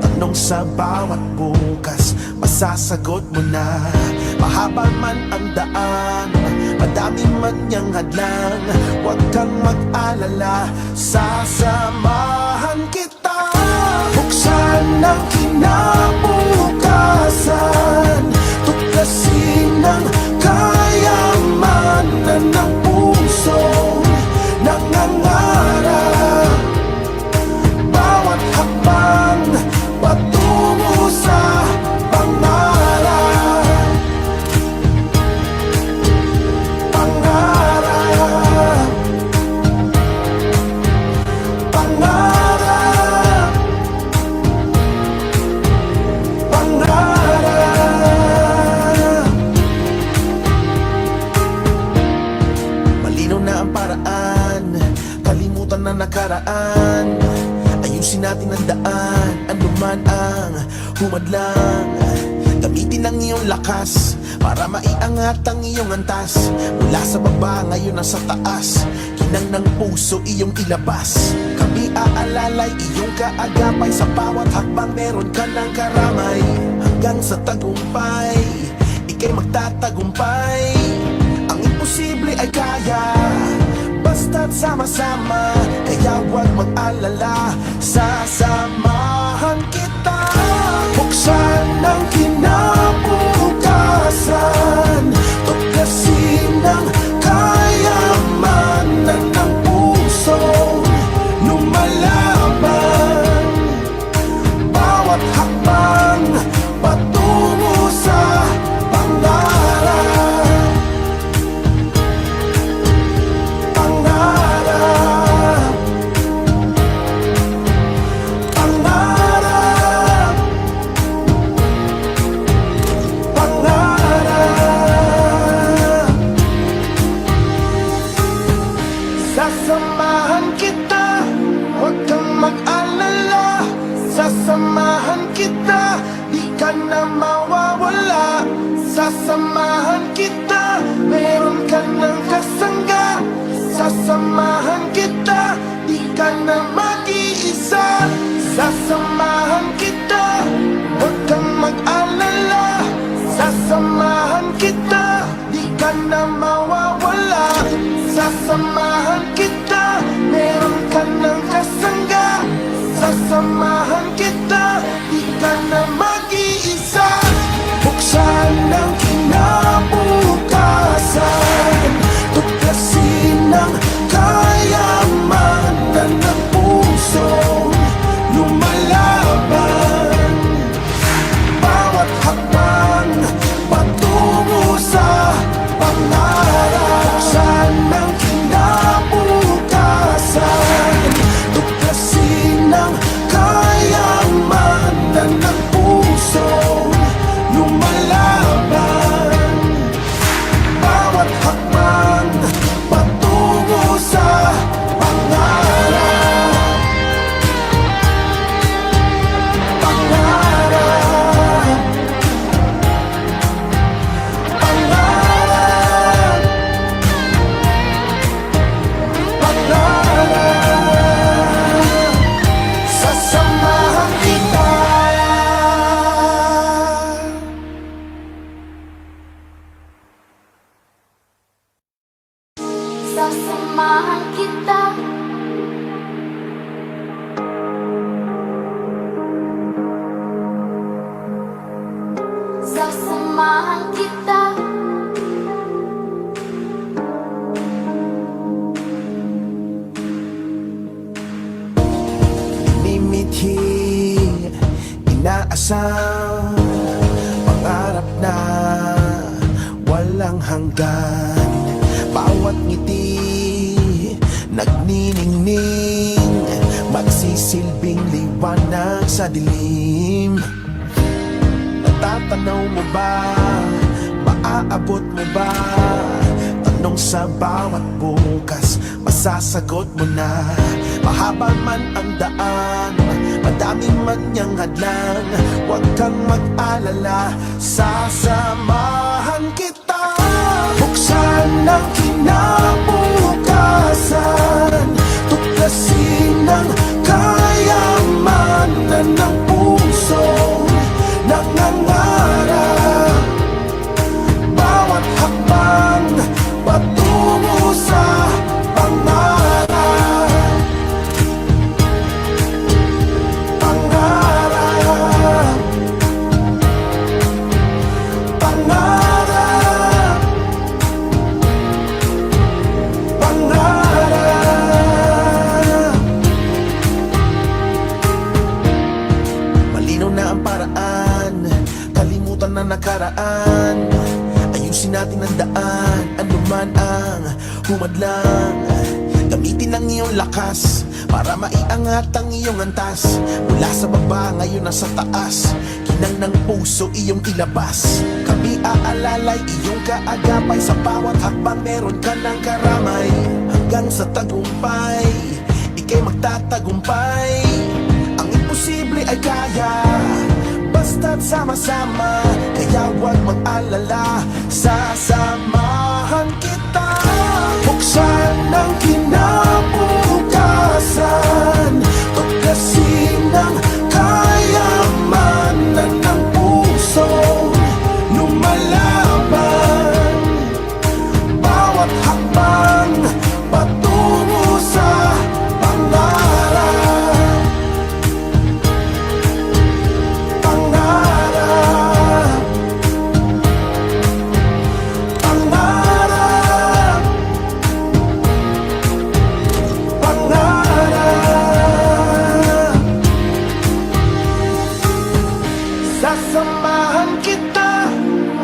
Tanong sa bawat bukas, masasagot mo na. Mahaba man ang daan, madami man niyang hadlang, huwag kang mag-alala, sasamahan kita. Buksan ang kinabukasan, tuklasin ang kayamanan ng puso nangangarap. Bawat hakbang patungo sa pangarap. Pangarap. Pangarap. Pangarap. Malinaw na ang paraan, kalimutan na nakaraan. Ayusin natin ang daan, ano man ang humadlang. Gamitin ang iyong lakas para maiangat ang iyong antas. Mula sa baba, ngayon nasa taas, kinang ng puso iyong ilabas. Kami aalalay iyong kaagapay, sa bawat hakbang meron ka ng karamay. Hanggang sa tagumpay, ika'y magtatagumpay. Ang imposible ay kaya, basta't sama-sama, kaya huwag mag-alala, sasamahan kita. Buksan ang kinabukasan, tuklasin ang kayamanan ng puso lumalaban. Bawat hakbang patungo sa pangarap. Pangarap. Pangarap. Pangarap. Sasamahan kita, huwag kang mag-alala. Sasamahan kita, di ka na mawawala. Sasamahan kita, meron ka ng kasangga. Sasamahan kita, di ka na mag-iisa. Sasamahan kita, huwag kang mag-alala. Sasamahan kita, di ka na mawawala. Sasamahan kita, meron ka ng kasangga. Sasamahan kita, di ka na mag-iisa. Buksan ang kinabukasan, tuklasin ang kayamanan ng puso lumalaban. Bawat hakbang patungo sa pangarap. Buksan ang kinabukasan, tuklasin ang kayamanan sasamahan kita. Sasamahan kita. Minimithi, inaasam, pangarap na walang hanggan. Bawat ngiti, nagniningning, magsisilbing liwanag sa dilim. Natatanaw mo ba? Maaabot mo ba? Tanong sa bawat bukas, masasagot mo na. Mahaba man ang daan, madami man niyang hadlang, huwag kang mag-alala, sasamahan kita. Buksan ang kinabukasan, tuklasin ang kayamanan ng puso nangangarap. Bawat hakbang patungo sa pangarap. Pangarap. Pangarap. Pangarap. Malinaw na ang paraan, kalimutan na nakaraan. Ayusin natin ang daan, anuman ang humadlang. Gamitin ang iyong lakas para maiangat ang iyong antas. Mula sa baba, ngayon nasa taas, kinang ng puso iyong ilabas. Kami aalalay iyong kaagapay, sa bawat hakbang meron ka ng karamay. Hanggang sa tagumpay, ika'y magtatagumpay. Ang imposible ay kaya, basta't sama-sama. Kaya huwag mag-alala, sasamahan kita. Buksan ang kinabukasan, tuklasin ang kayamanan ng puso lumalaban. Bawat hakbang patungo sa pangarap. Pangarap. Pangarap. Pangarap. Sasamahan kita,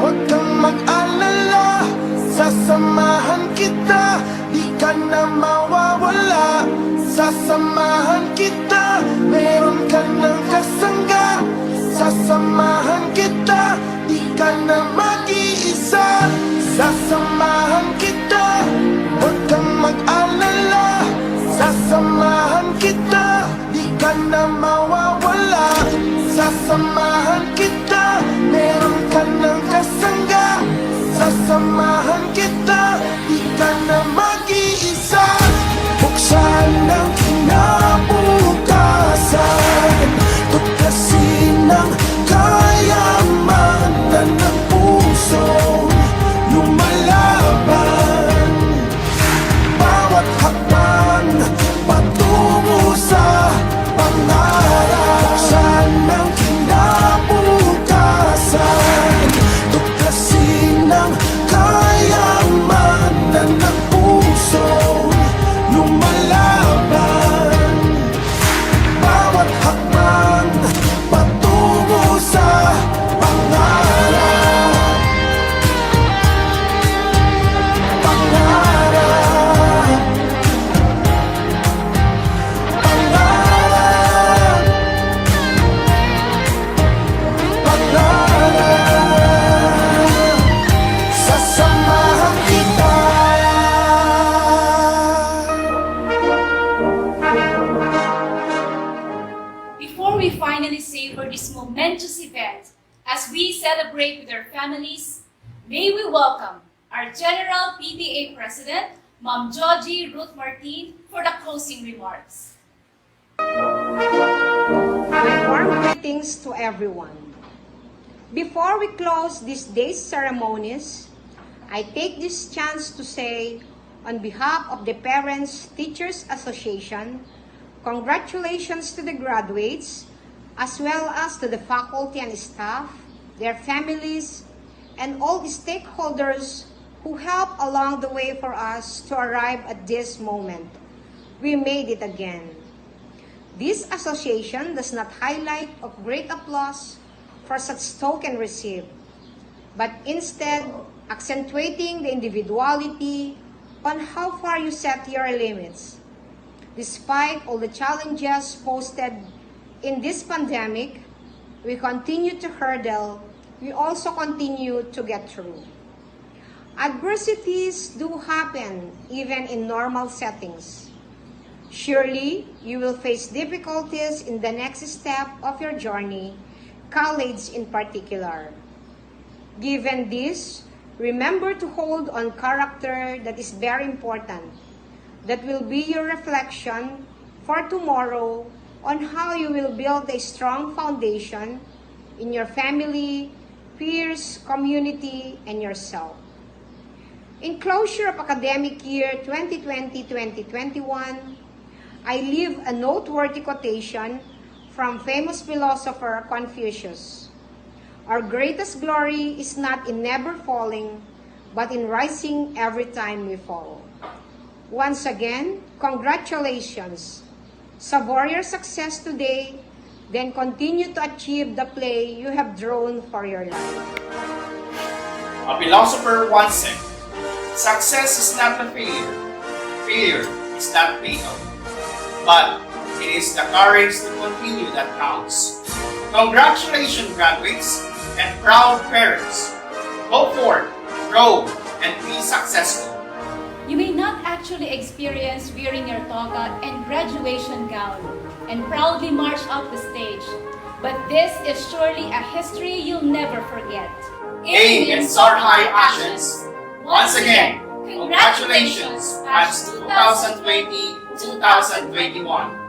huwag kang mag-alala. Sasamahan kita, di ka na mawawala. Sasamahan kita, meron ka ng kasangga. Sasamahan kita, di ka na mag-iisa. Sasamahan kita, huwag kang mag-alala. Sasamahan kita, di ka na mawawala. Sasamahan kita, meron ka ng kasangga. Sasamahan kita, di ka na mag-iisa. Buksan ang kinabukasan, tuklasin ang kayamanan ng puso lumalaban. Bawat hakbang patungo sa pangarap. Buksan ang kinabukasan, tuklasin ang kayamanan ng puso lumalaban. Bawat hakbang patungo sa pangarap. Pangarap. Pangarap. Pangarap. Sasamahan kita. Before we finally savor this momentous event, as we celebrate with our families, may we welcome our General PTA President, Ma'am Georgie Ruth Martin, for the closing remarks. My warm greetings to everyone. Before we close this day's ceremonies, I take this chance to say on behalf of the Parents Teachers Association, congratulations to the graduates, as well as to the faculty and staff, their families, and all stakeholders who helped along the way for us to arrive at this moment. We made it again. This association does not highlight of great applause for such token received, but instead accentuating the individuality on how far you set your limits. Despite all the challenges posted in this pandemic, we continue to hurdle, we also continue to get through. Adversities do happen even in normal settings. Surely, you will face difficulties in the next step of your journey, college in particular. Given this, remember to hold on character that is very important. That will be your reflection for tomorrow on how you will build a strong foundation in your family, peers, community, and yourself. In closure of academic year 2020-2021, I leave a noteworthy quotation from famous philosopher Confucius. Our greatest glory is not in never falling, but in rising every time we fall. Once again, congratulations. Savor your success today, then continue to achieve the play you have drawn for your life. A philosopher once said, "Success is not a failure. Failure is not fatal. But it is the courage to continue that counts." Congratulations, graduates and proud parents. Go forth, grow, and be successful. You may not actually experience wearing your toga and graduation gown and proudly march up the stage, but this is surely a history you'll never forget. Aim and soar high actions. Once again, congratulations, Batch 2020-2021.